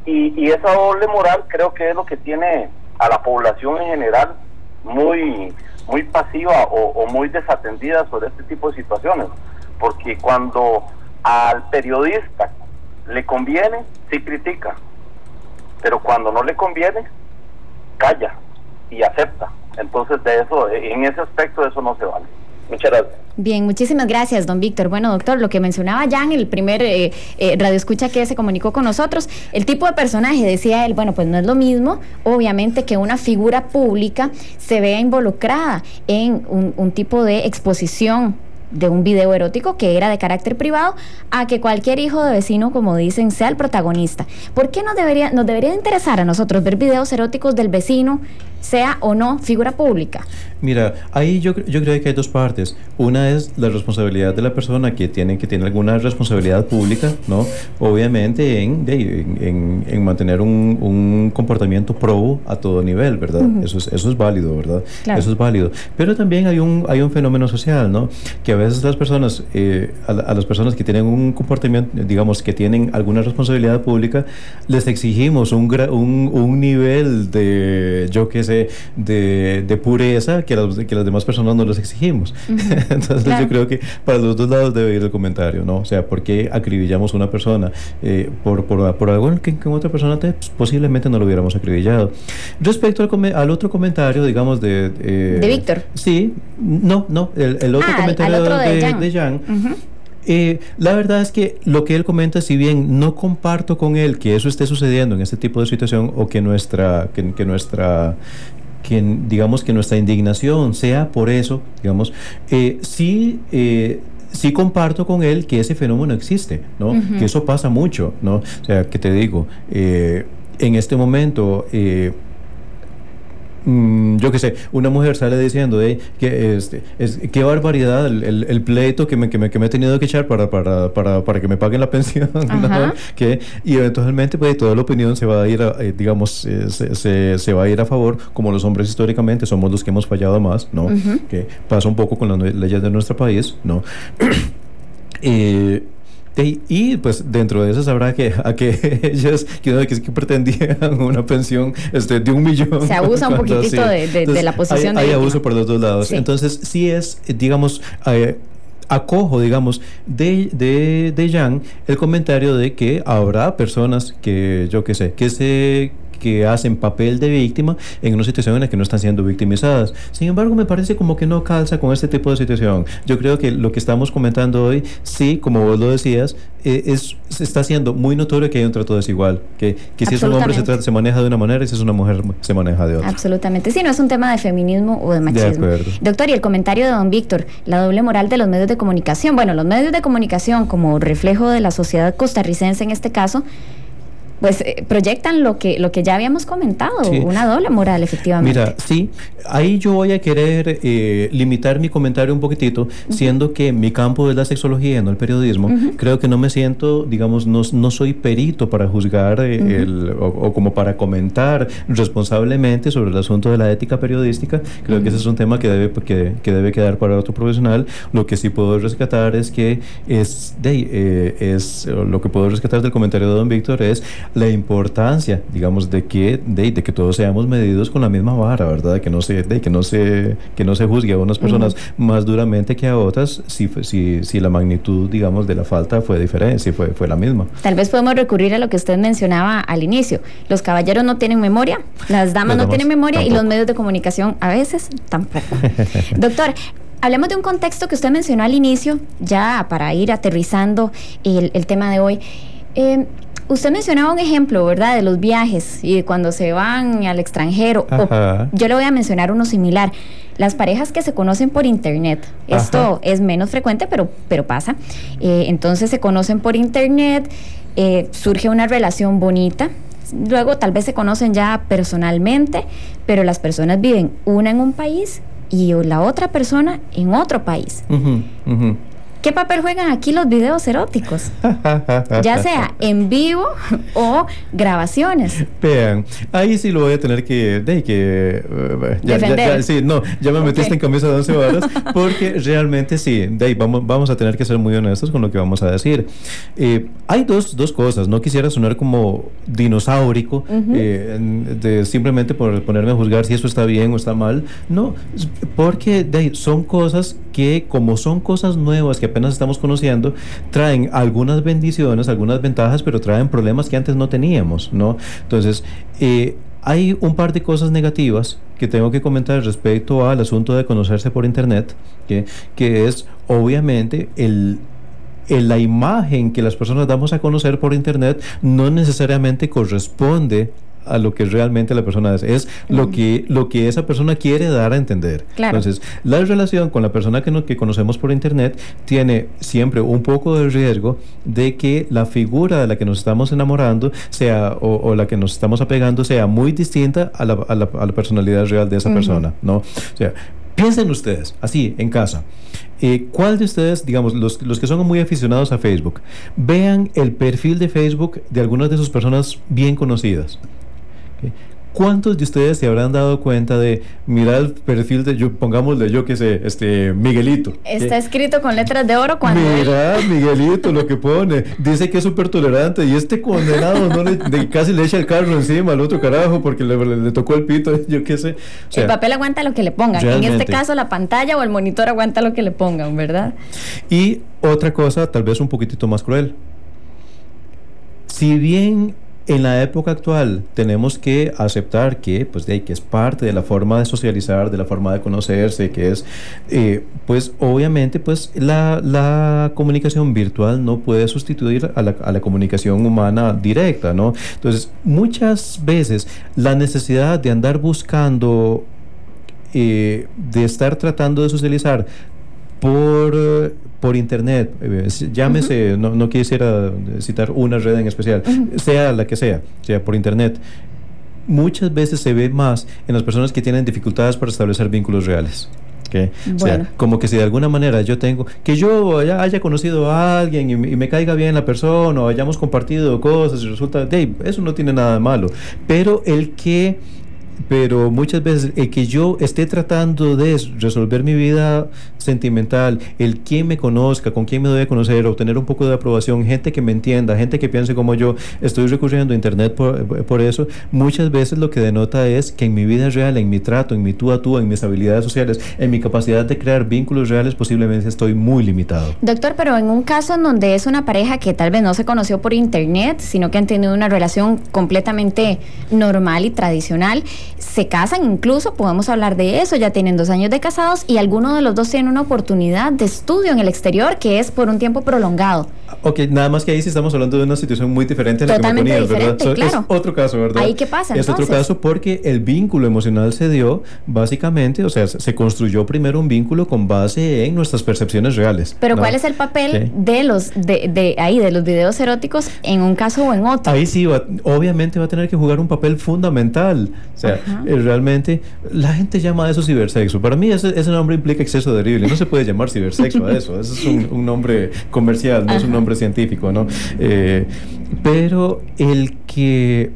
Y esa doble moral creo que es lo que tiene a la población en general muy pasiva o muy desatendida sobre este tipo de situaciones, porque cuando al periodista le conviene, sí critica, pero cuando no le conviene, calla y acepta. Entonces en ese aspecto eso no se vale. Muchas gracias. Bien, muchísimas gracias, don Víctor. Bueno, doctor, lo que mencionaba Jan, el primer radioescucha que se comunicó con nosotros, el tipo de personaje, decía él, bueno, pues no es lo mismo, obviamente, que una figura pública se vea involucrada en un tipo de exposición de un video erótico que era de carácter privado, a que cualquier hijo de vecino, como dicen, sea el protagonista. ¿Por qué nos debería interesar a nosotros ver videos eróticos del vecino, sea o no figura pública? Mira, ahí yo creo que hay 2 partes. Una es la responsabilidad de la persona que tiene alguna responsabilidad pública, ¿no? Obviamente en mantener un comportamiento probo a todo nivel, ¿verdad? Eso es válido, ¿verdad? Claro. Eso es válido. Pero también hay un fenómeno social, ¿no? Que a veces las personas, a las personas que tienen un comportamiento, digamos, que tienen alguna responsabilidad pública, les exigimos un nivel de, yo qué sé, de pureza que las demás personas no les exigimos. Entonces, claro, yo creo que para los 2 lados debe ir el comentario, ¿no? O sea, ¿por qué acribillamos a una persona por algo que otra persona posiblemente no lo hubiéramos acribillado? Respecto al otro comentario, digamos, de Víctor. Sí, no, el otro comentario de Jan. La verdad es que lo que él comenta, si bien no comparto con él que eso esté sucediendo en este tipo de situación, o que digamos que nuestra indignación sea por eso, digamos, sí comparto con él que ese fenómeno existe, ¿no? Que eso pasa mucho, ¿no? O sea, que te digo, en este momento, yo qué sé, una mujer sale diciendo qué barbaridad el pleito que me he tenido que echar para que me paguen la pensión, ¿no? Y eventualmente pues toda la opinión se va a ir digamos, se va a ir a favor, como los hombres históricamente somos los que hemos fallado más, ¿no? Que pasa un poco con las leyes de nuestro país, ¿no? Y pues dentro de eso sabrá que ellas que pretendían una pensión de 1 millón. Se abusa un poquitito de la posición hay abuso por los 2 lados. Sí. Entonces sí es, digamos, acojo, digamos, de Jan el comentario de que habrá personas que, yo qué sé, que hacen papel de víctima en una situación en la que no están siendo victimizadas. Sin embargo, me parece como que no calza con este tipo de situación. Yo creo que lo que estamos comentando hoy, sí, como vos lo decías, se está haciendo muy notorio que hay un trato desigual, que si es un hombre se maneja de una manera y si es una mujer se maneja de otra. Absolutamente, sí, no es un tema de feminismo o de machismo. De acuerdo. Doctor, y el comentario de don Víctor, la doble moral de los medios de comunicación. Bueno, los medios de comunicación, como reflejo de la sociedad costarricense en este caso, pues proyectan lo que ya habíamos comentado, sí. Una doble moral, efectivamente. Mira, sí, ahí yo voy a querer limitar mi comentario un poquitito, siendo que mi campo es la sexología, no el periodismo. Creo que no me siento, digamos, no soy perito para juzgar o como para comentar responsablemente sobre el asunto de la ética periodística. Creo que ese es un tema que debe quedar para otro profesional. Lo que sí puedo rescatar es que lo que puedo rescatar del comentario de don Víctor es la importancia, digamos, de que todos seamos medidos con la misma vara, ¿verdad? Que no se juzgue a unas personas más duramente que a otras si la magnitud, digamos, de la falta fue diferente, si fue la misma. Tal vez podemos recurrir a lo que usted mencionaba al inicio. Los caballeros no tienen memoria, las damas no tienen memoria tampoco. Y los medios de comunicación a veces tampoco. Doctor, hablemos de un contexto que usted mencionó al inicio, ya para ir aterrizando el tema de hoy. Usted mencionaba un ejemplo, ¿verdad?, de los viajes y de cuando se van al extranjero. Yo le voy a mencionar uno similar. Las parejas que se conocen por internet. Esto es menos frecuente, pero pasa. Entonces se conocen por internet, surge una relación bonita. Luego tal vez se conocen ya personalmente, pero las personas viven una en un país y la otra persona en otro país. ¿Qué papel juegan aquí los videos eróticos? Ya sea en vivo o grabaciones. Vean, ahí sí lo voy a tener que defender. Ya me metiste en camisa de 11 varas, porque realmente sí, vamos a tener que ser muy honestos con lo que vamos a decir. Hay dos cosas. No quisiera sonar como dinosaurico, simplemente por ponerme a juzgar si eso está bien o está mal. No, porque son cosas que, como son cosas nuevas que apenas estamos conociendo, traen algunas bendiciones, algunas ventajas, pero traen problemas que antes no teníamos, ¿no? Entonces, hay un par de cosas negativas que tengo que comentar respecto al asunto de conocerse por internet, que es obviamente la imagen que las personas damos a conocer por internet no necesariamente corresponde a lo que realmente la persona es lo que esa persona quiere dar a entender. Claro. Entonces, la relación con la persona que conocemos por internet tiene siempre un poco de riesgo de que la figura de la que nos estamos enamorando sea o la que nos estamos apegando sea muy distinta a la personalidad real de esa persona, ¿no? O sea, piensen ustedes, así, en casa. ¿Cuál de ustedes, digamos, los que son muy aficionados a Facebook, vean el perfil de Facebook de algunas de sus personas bien conocidas? ¿Cuántos de ustedes se habrán dado cuenta de mirar el perfil de, pongámosle, yo qué sé, Miguelito? Está escrito con letras de oro cuando... Mira, Miguelito, lo que pone. Dice que es súper tolerante y este condenado casi le echa el carro encima al otro carajo porque le tocó el pito, yo qué sé. O sea, el papel aguanta lo que le pongan. Realmente. En este caso, la pantalla o el monitor aguanta lo que le pongan, ¿verdad? Y otra cosa, tal vez un poquitito más cruel. Si bien en la época actual tenemos que aceptar que es parte de la forma de socializar, de la forma de conocerse, que es pues obviamente pues la comunicación virtual no puede sustituir a la comunicación humana directa, ¿no? Entonces muchas veces la necesidad de andar buscando de estar tratando de socializar por internet, llámese, no quisiera citar una red en especial, sea la que sea por internet, muchas veces se ve más en las personas que tienen dificultades para establecer vínculos reales. Bueno. O sea, como que si de alguna manera yo haya conocido a alguien y me caiga bien la persona, o hayamos compartido cosas y resulta, eso no tiene nada de malo, pero el que pero muchas veces el que yo esté tratando de resolver mi vida sentimental, el quién me conozca, con quién me doy a conocer, obtener un poco de aprobación, gente que me entienda, gente que piense como yo, estoy recurriendo a internet por eso, muchas veces lo que denota es que en mi vida real, en mi trato, en mi tú a tú, en mis habilidades sociales, en mi capacidad de crear vínculos reales, posiblemente estoy muy limitado. Doctor, pero en un caso en donde es una pareja que tal vez no se conoció por internet, sino que han tenido una relación completamente normal y tradicional, se casan incluso, podemos hablar de eso, ya tienen 2 años de casados y alguno de los dos tiene una oportunidad de estudio en el exterior que es por un tiempo prolongado. Ok, nada más que ahí sí estamos hablando de una situación muy diferente a la totalmente que me ponías, ¿verdad? Claro. Es otro caso, ¿verdad? ¿Ahí qué pasa Es entonces? otro caso porque el vínculo emocional se dio básicamente, o sea, se construyó primero un vínculo con base en nuestras percepciones reales. Pero ¿no? ¿cuál es el papel de los de los videos eróticos en un caso o en otro? Ahí sí, obviamente va a tener que jugar un papel fundamental. O sea, realmente la gente llama a eso cibersexo. Para mí ese nombre implica exceso de libido. No se puede llamar cibersexo a eso. Ese es un nombre comercial, no es un nombre científico, ¿no? Pero el que...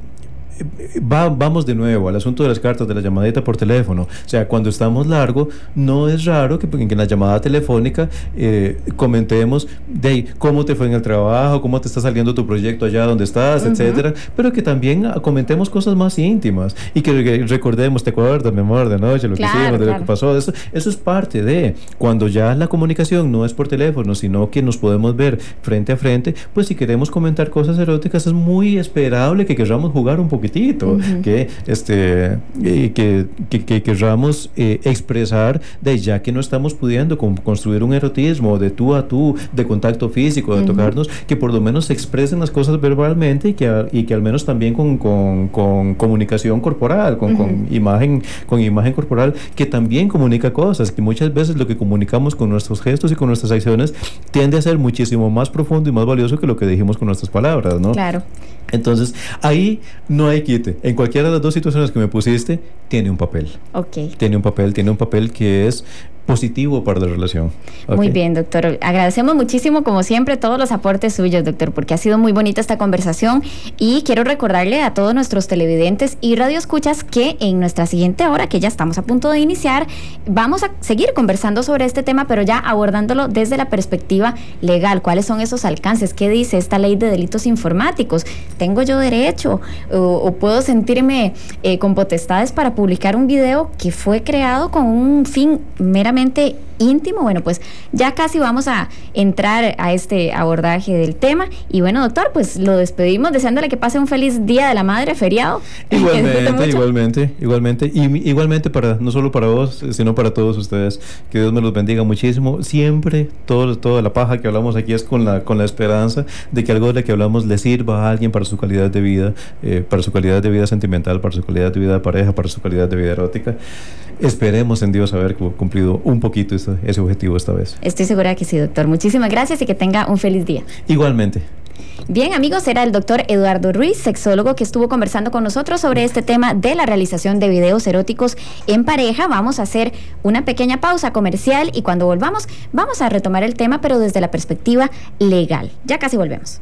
vamos de nuevo al asunto de las cartas de la llamadita por teléfono. O sea, cuando estamos largo, no es raro que en la llamada telefónica comentemos de cómo te fue en el trabajo, cómo te está saliendo tu proyecto allá donde estás, etcétera, pero que también comentemos cosas más íntimas y que recordemos, te acuerdas, mi amor, de anoche, lo que hicimos, de lo que pasó. Eso es parte de cuando ya la comunicación no es por teléfono, sino que nos podemos ver frente a frente. Pues si queremos comentar cosas eróticas, es muy esperable que queramos jugar un poquitito, que querramos expresar de ya que no estamos pudiendo construir un erotismo de tú a tú, de contacto físico, de tocarnos, que por lo menos se expresen las cosas verbalmente y que al menos también con comunicación corporal, con imagen corporal, que también comunica cosas, que muchas veces lo que comunicamos con nuestros gestos y con nuestras acciones tiende a ser muchísimo más profundo y más valioso que lo que dijimos con nuestras palabras, ¿no? Claro. Entonces, ahí no hay quite. En cualquiera de las dos situaciones que me pusiste, tiene un papel. Ok. Tiene un papel que es positivo para la relación. Okay. Muy bien, doctor. Agradecemos muchísimo, como siempre, todos los aportes suyos, doctor, porque ha sido muy bonita esta conversación y quiero recordarle a todos nuestros televidentes y radioescuchas que en nuestra siguiente hora, que ya estamos a punto de iniciar, vamos a seguir conversando sobre este tema, pero ya abordándolo desde la perspectiva legal. ¿Cuáles son esos alcances? ¿Qué dice esta ley de delitos informáticos? ¿Tengo yo derecho o puedo sentirme con potestades para publicar un video que fue creado con un fin meramente íntimo? Bueno, pues ya casi vamos a entrar a este abordaje del tema y bueno, doctor, pues lo despedimos deseándole que pase un feliz Día de la Madre, feriado. Igualmente para, no solo para vos, sino para todos ustedes, que Dios me los bendiga muchísimo. Siempre toda la paja que hablamos aquí es con la esperanza de que algo de lo que hablamos le sirva a alguien para su calidad de vida, para su calidad de vida sentimental, para su calidad de vida de pareja, para su calidad de vida erótica. Esperemos en Dios haber cumplido un poquito ese objetivo esta vez. Estoy segura que sí, doctor. Muchísimas gracias y que tenga un feliz día. Igualmente. Bien, amigos, era el doctor Eduardo Ruiz, sexólogo, que estuvo conversando con nosotros sobre este tema de la realización de videos eróticos en pareja. Vamos a hacer una pequeña pausa comercial y cuando volvamos vamos a retomar el tema, pero desde la perspectiva legal. Ya casi volvemos.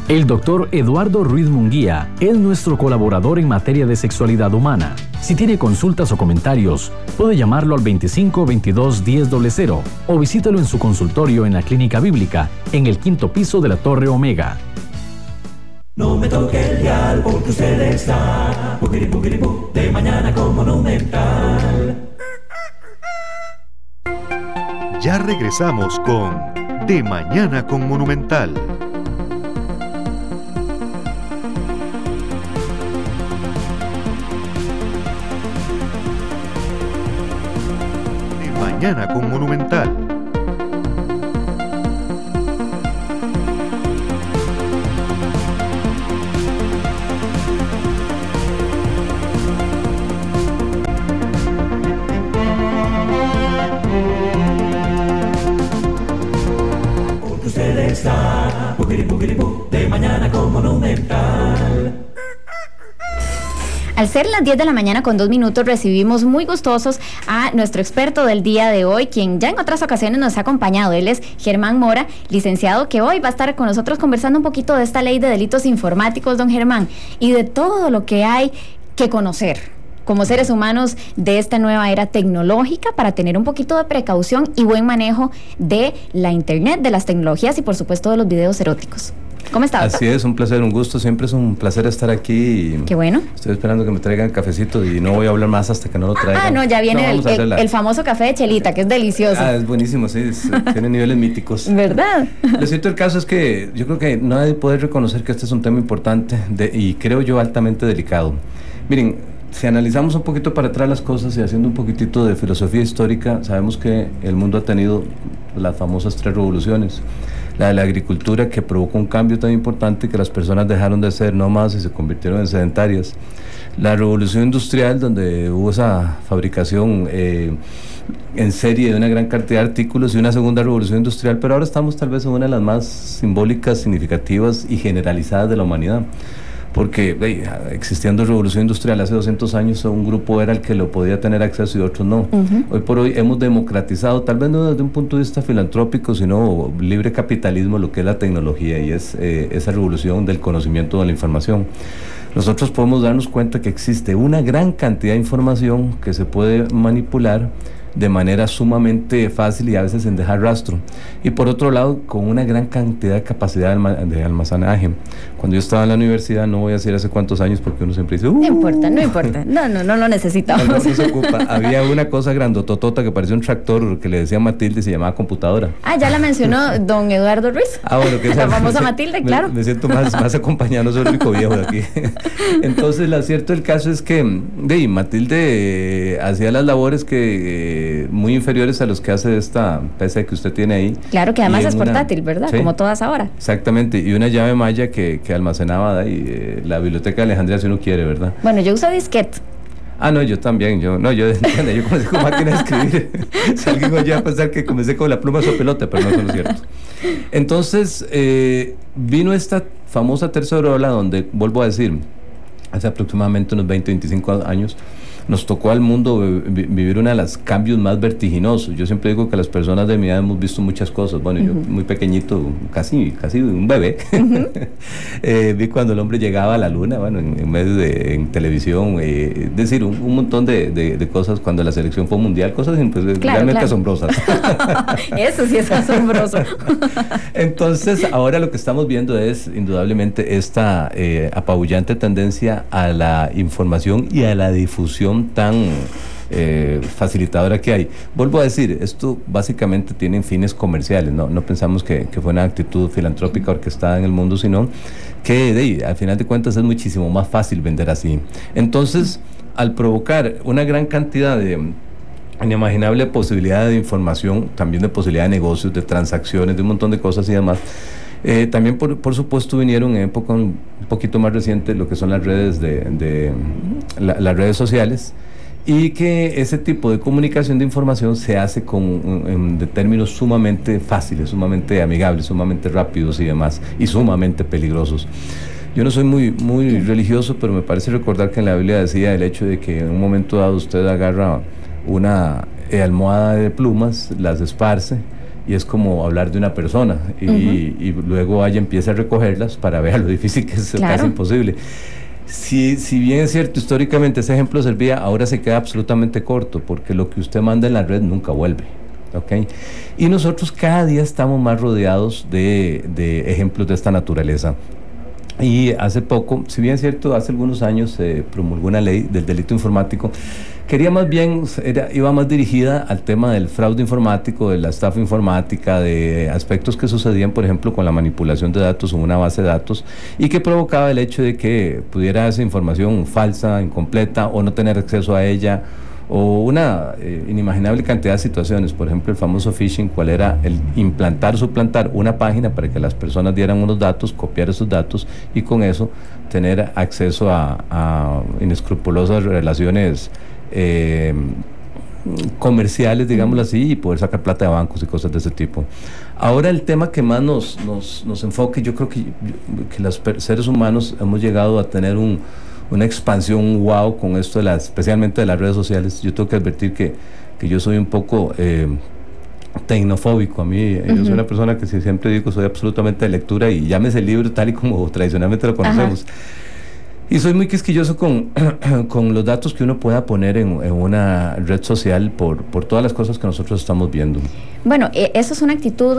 El doctor Eduardo Ruiz Munguía es nuestro colaborador en materia de sexualidad humana. Si tiene consultas o comentarios, puede llamarlo al 25 22 1000 o visítelo en su consultorio en la Clínica Bíblica, en el 5º piso de la Torre Omega. No me toque el dial porque usted está de mañana con Monumental. Ya regresamos con De Mañana con Monumental. Mañana con Monumental. Porque usted está de mañana con Monumental. Al ser las 10 de la mañana con 2 minutos, recibimos muy gustosos a nuestro experto del día de hoy, quien ya en otras ocasiones nos ha acompañado. Él es Germán Mora, licenciado, que hoy va a estar con nosotros conversando un poquito de esta ley de delitos informáticos, don Germán, y de todo lo que hay que conocer como seres humanos de esta nueva era tecnológica, para tener un poquito de precaución y buen manejo de la internet, de las tecnologías y por supuesto de los videos eróticos. ¿Cómo está, doctor? Así es, un placer, un gusto, siempre es un placer estar aquí. Qué bueno. Estoy esperando que me traigan cafecito y no voy a hablar más hasta que no lo traigan. Ah, no, ya viene el famoso café de Chelita, que es delicioso. Ah, es buenísimo, sí, tiene niveles míticos. ¿Verdad? Lo cierto del caso es que yo creo que nadie puede reconocer que este es un tema importante y creo yo altamente delicado. Miren, si analizamos un poquito para atrás las cosas y haciendo un poquitito de filosofía histórica, sabemos que el mundo ha tenido las famosas 3 revoluciones. La de la agricultura, que provocó un cambio tan importante que las personas dejaron de ser nómadas y se convirtieron en sedentarias. La revolución industrial, donde hubo esa fabricación en serie de una gran cantidad de artículos, y una segunda revolución industrial, pero ahora estamos tal vez en una de las más simbólicas, significativas y generalizadas de la humanidad. Porque existiendo revolución industrial hace 200 años, un grupo era el que lo podía tener acceso y otros no. Hoy por hoy hemos democratizado, tal vez no desde un punto de vista filantrópico, sino libre capitalismo, lo que es la tecnología, y es esa revolución del conocimiento de la información. Nosotros podemos darnos cuenta que existe una gran cantidad de información que se puede manipular de manera sumamente fácil y a veces sin dejar rastro, y por otro lado con una gran cantidad de capacidad de almacenaje. Cuando yo estaba en la universidad, no voy a decir hace cuántos años porque uno siempre dice no importa, no lo necesitamos. No se ocupa. Había una cosa grandototota que parecía un tractor que le decía Matilde y se llamaba computadora. Ah, ya la mencionó don Eduardo Ruiz. Ah, bueno, que la famosa Matilde, claro. Me siento más acompañado, no soy el único viejo de aquí. Entonces, lo cierto del caso es que Matilde hacía las labores que muy inferiores a los que hace esta PC que usted tiene ahí. Claro, que además es portátil, ¿verdad? Sí, como todas ahora. Exactamente, y una llave maya que almacenaba ahí, la biblioteca de Alejandría, si uno quiere, ¿verdad? Bueno, yo uso disquete. Ah, no, yo también, yo comencé con máquina de escribir. Si alguien oye a pensar que comencé con la pluma sopelote, pero no es lo cierto. Entonces, vino esta famosa tercera ola donde, vuelvo a decir, hace aproximadamente unos 20, 25 años, nos tocó al mundo vivir uno de los cambios más vertiginosos. Yo siempre digo que las personas de mi edad hemos visto muchas cosas. Bueno, yo muy pequeñito, casi un bebé, vi cuando el hombre llegaba a la luna, bueno, en medio en televisión, es decir, un montón de cosas, cuando la selección fue mundial, cosas pues, realmente asombrosas. Eso sí es asombroso. Entonces, ahora lo que estamos viendo es indudablemente esta apabullante tendencia a la información y a la difusión tan facilitadora que hay. Vuelvo a decir, esto básicamente tiene fines comerciales, no pensamos que fue una actitud filantrópica orquestada en el mundo, sino que al final de cuentas es muchísimo más fácil vender así. Entonces, al provocar una gran cantidad de inimaginable posibilidad de información, también de posibilidad de negocios, de transacciones, de un montón de cosas y demás, también por supuesto vinieron en época un poquito más reciente lo que son las redes las redes sociales, y que ese tipo de comunicación de información se hace de términos sumamente fáciles, sumamente amigables, sumamente rápidos y demás, y sumamente peligrosos. Yo no soy muy religioso, pero me parece recordar que en la Biblia decía el hecho de que en un momento dado usted agarra una almohada de plumas, las esparce, y es como hablar de una persona, y luego empieza a recogerlas para ver lo difícil que es, casi imposible. Si bien es cierto, históricamente ese ejemplo servía, ahora se queda absolutamente corto, porque lo que usted manda en la red nunca vuelve. ¿Okay? Y nosotros cada día estamos más rodeados de ejemplos de esta naturaleza. Y hace poco, si bien es cierto, hace algunos años se promulgó una ley del delito informático, iba más dirigida al tema del fraude informático, de la estafa informática, de aspectos que sucedían, por ejemplo, con la manipulación de datos en una base de datos, y que provocaba el hecho de que pudiera esa información falsa, incompleta, o no tener acceso a ella, o una inimaginable cantidad de situaciones. Por ejemplo, el famoso phishing, cuál era el suplantar una página para que las personas dieran unos datos, copiar esos datos, y con eso tener acceso a inescrupulosas relaciones comerciales, digámoslo así, y poder sacar plata de bancos y cosas de ese tipo. Ahora el tema que más nos enfoca, yo creo que los seres humanos hemos llegado a tener una expansión wow con esto especialmente de las redes sociales. Yo tengo que advertir que yo soy un poco tecnofóbico. A mí, yo soy una persona que siempre digo soy absolutamente de lectura, y llámese el libro tal y como tradicionalmente lo conocemos. Y soy muy quisquilloso con los datos que uno pueda poner en una red social por todas las cosas que nosotros estamos viendo. Bueno, eso es una actitud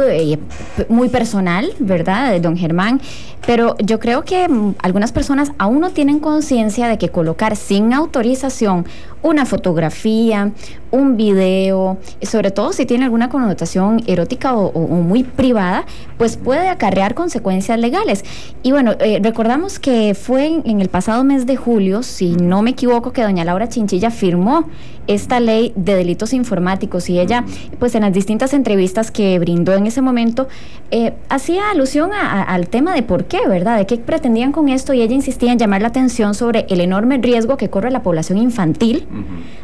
muy personal, ¿verdad, don Germán? Pero yo creo que algunas personas aún no tienen conciencia de que colocar sin autorización una fotografía, un video, sobre todo si tiene alguna connotación erótica o muy privada, pues puede acarrear consecuencias legales. Y bueno, recordamos que fue en el pasado mes de julio, si no me equivoco, que doña Laura Chinchilla firmó esta ley de delitos informáticos, y ella, pues en las distintas entrevistas que brindó en ese momento, hacía alusión al tema de por qué, ¿verdad? De qué pretendían con esto, y ella insistía en llamar la atención sobre el enorme riesgo que corre la población infantil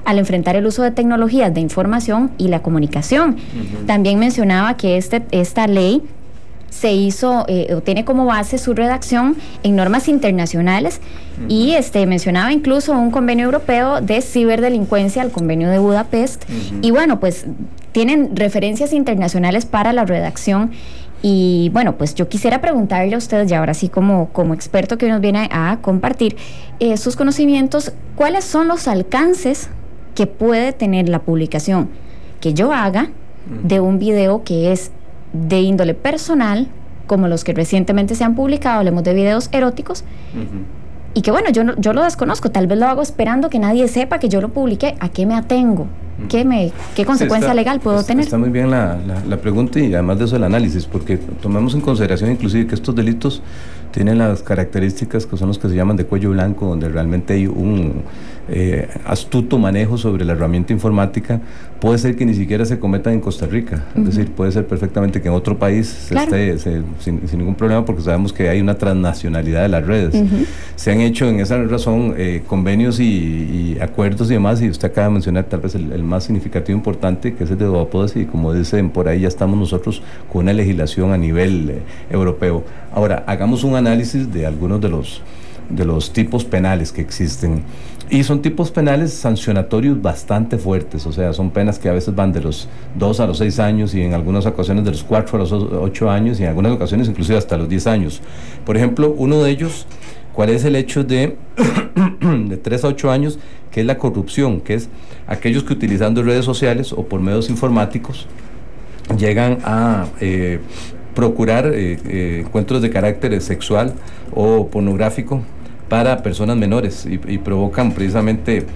al enfrentar el uso de tecnologías de información y la comunicación. También mencionaba que esta ley se hizo o tiene como base su redacción en normas internacionales, y mencionaba incluso un convenio europeo de ciberdelincuencia, el convenio de Budapest, y bueno, pues tienen referencias internacionales para la redacción. Y bueno, pues yo quisiera preguntarle a usted, y ahora sí como experto que nos viene a compartir sus conocimientos, ¿cuáles son los alcances que puede tener la publicación que yo haga de un video que es de índole personal, como los que recientemente se han publicado, hablemos de videos eróticos, y que bueno, yo lo desconozco, tal vez lo hago esperando que nadie sepa que yo lo publiqué? ¿A qué me atengo? ¿Qué consecuencia legal puedo tener? Está muy bien la pregunta, y además de eso el análisis, porque tomamos en consideración inclusive que estos delitos tienen las características que son los que se llaman de cuello blanco, donde realmente hay un astuto manejo sobre la herramienta informática. Puede ser que ni siquiera se cometan en Costa Rica, es decir, puede ser perfectamente que en otro país claro, sin ningún problema, porque sabemos que hay una transnacionalidad de las redes. Se han hecho en esa razón convenios y acuerdos y demás, y usted acaba de mencionar tal vez el más significativo e importante, que es el de Budapest, y como dicen por ahí, ya estamos nosotros con una legislación a nivel europeo. Ahora, hagamos un análisis de algunos de los tipos penales que existen, y son tipos penales sancionatorios bastante fuertes, o sea, son penas que a veces van de los 2 a los 6 años, y en algunas ocasiones de los 4 a los 8 años, y en algunas ocasiones inclusive hasta los 10 años. Por ejemplo, uno de ellos, ¿cuál es el hecho de 3 a 8 años? Que es la corrupción, que es aquellos que utilizando redes sociales o por medios informáticos llegan a procurar encuentros de carácter sexual o pornográfico para personas menores, y provocan precisamente,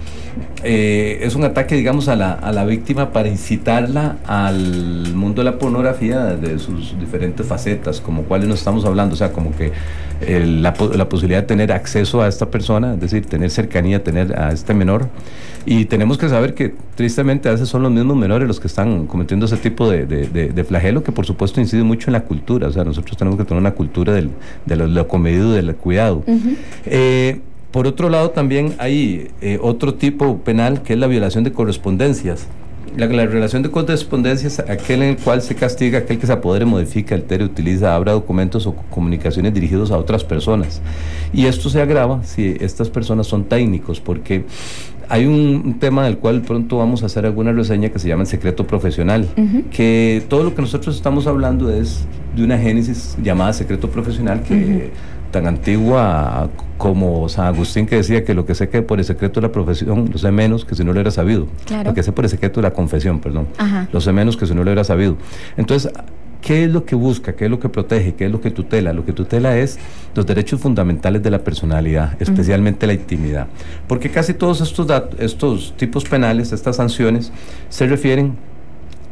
es un ataque, digamos, a la víctima para incitarla al mundo de la pornografía de sus diferentes facetas, como cuáles nos estamos hablando, o sea, como que la posibilidad de tener acceso a esta persona, es decir, tener cercanía, tener a este menor. Y tenemos que saber que tristemente a veces son los mismos menores los que están cometiendo ese tipo de flagelo, que por supuesto incide mucho en la cultura. O sea, nosotros tenemos que tener una cultura de lo comedido, del cuidado. Por otro lado, también hay otro tipo penal, que es la violación de correspondencias. La relación de correspondencia es aquel en el cual se castiga aquel que se apodere, modifica, altere, utiliza, abra documentos o comunicaciones dirigidos a otras personas. Y esto se agrava si estas personas son técnicos, porque hay un tema del cual pronto vamos a hacer alguna reseña que se llama el secreto profesional, que todo lo que nosotros estamos hablando es de una génesis llamada secreto profesional, que tan antigua como San Agustín, que decía que lo que sé que por el secreto de la profesión lo sé menos que si no lo hubiera sabido. Claro. Lo que sé por el secreto de la confesión, perdón. Lo sé menos que si no lo hubiera sabido. Entonces, ¿qué es lo que busca? ¿Qué es lo que protege? ¿Qué es lo que tutela? Lo que tutela es los derechos fundamentales de la personalidad, especialmente la intimidad. Porque casi todos estos tipos penales, estas sanciones, se refieren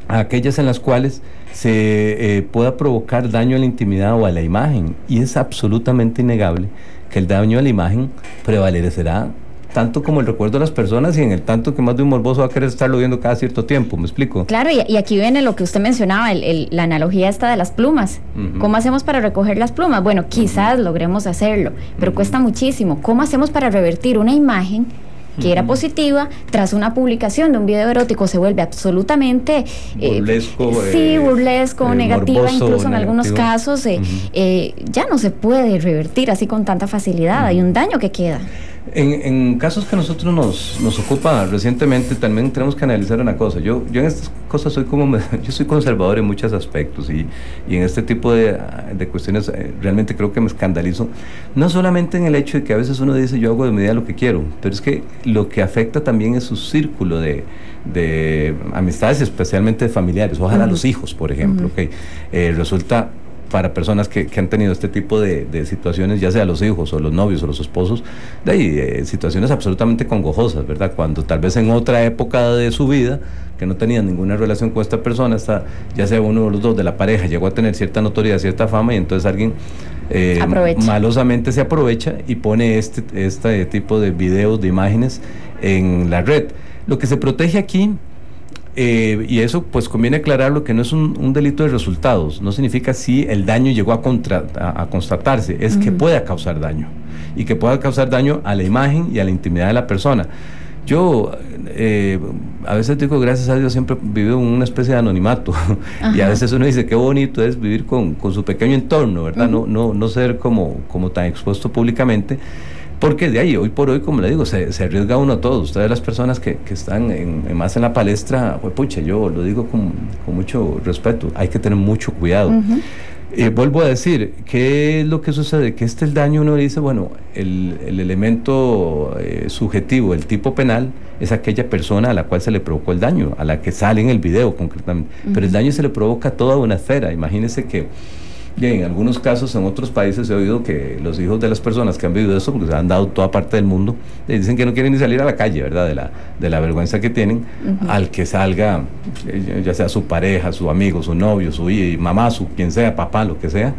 a aquellas en las cuales se pueda provocar daño a la intimidad o a la imagen, y es absolutamente innegable que el daño a la imagen prevalecerá tanto como el recuerdo de las personas, y en el tanto que más de un morboso va a querer estarlo viendo cada cierto tiempo. ¿Me explico? Claro, y aquí viene lo que usted mencionaba, la analogía esta de las plumas. ¿Cómo hacemos para recoger las plumas? Bueno, quizás logremos hacerlo, pero cuesta muchísimo. ¿Cómo hacemos para revertir una imagen que era positiva tras una publicación de un video erótico? Se vuelve absolutamente burlesco, negativa, morboso, incluso en algunos casos ya no se puede revertir así con tanta facilidad. Hay un daño que queda. En casos que a nosotros nos ocupa recientemente, también tenemos que analizar una cosa. Yo en estas cosas yo soy conservador en muchos aspectos y en este tipo de cuestiones realmente creo que me escandalizo. No solamente en el hecho de que a veces uno dice yo hago de medida lo que quiero, pero es que lo que afecta también es su círculo de amistades, especialmente familiares. Ojalá los hijos, por ejemplo, resulta para personas que han tenido este tipo de situaciones, ya sea los hijos o los novios o los esposos, de ahí, situaciones absolutamente congojosas, ¿verdad? Cuando tal vez en otra época de su vida, que no tenían ninguna relación con esta persona, ya sea uno o los dos de la pareja, llegó a tener cierta notoriedad, cierta fama, y entonces alguien malosamente se aprovecha y pone este tipo de videos, de imágenes en la red. Lo que se protege aquí, y eso pues conviene aclararlo, que no es un delito de resultados, no significa si el daño llegó a constatarse, es que pueda causar daño, y que pueda causar daño a la imagen y a la intimidad de la persona. Yo a veces digo, gracias a Dios siempre he vivido en una especie de anonimato. Y a veces uno dice qué bonito es vivir con su pequeño entorno, ¿verdad? No ser como tan expuesto públicamente, porque de ahí, hoy por hoy, como le digo, se arriesga uno a todo. Ustedes, las personas que están más en la palestra, pues pucha, yo lo digo con mucho respeto, hay que tener mucho cuidado. Vuelvo a decir, ¿qué es lo que sucede? Que el daño, uno dice, bueno, el elemento subjetivo, el tipo penal, es aquella persona a la cual se le provocó el daño, a la que sale en el video concretamente, pero el daño se le provoca a toda una esfera. Imagínense que en algunos casos, en otros países he oído que los hijos de las personas que han vivido eso, porque se han dado toda parte del mundo, dicen que no quieren ni salir a la calle, ¿verdad? De la vergüenza que tienen al que salga, ya sea su pareja, su amigo, su novio, su mamá, quien sea, papá, lo que sea,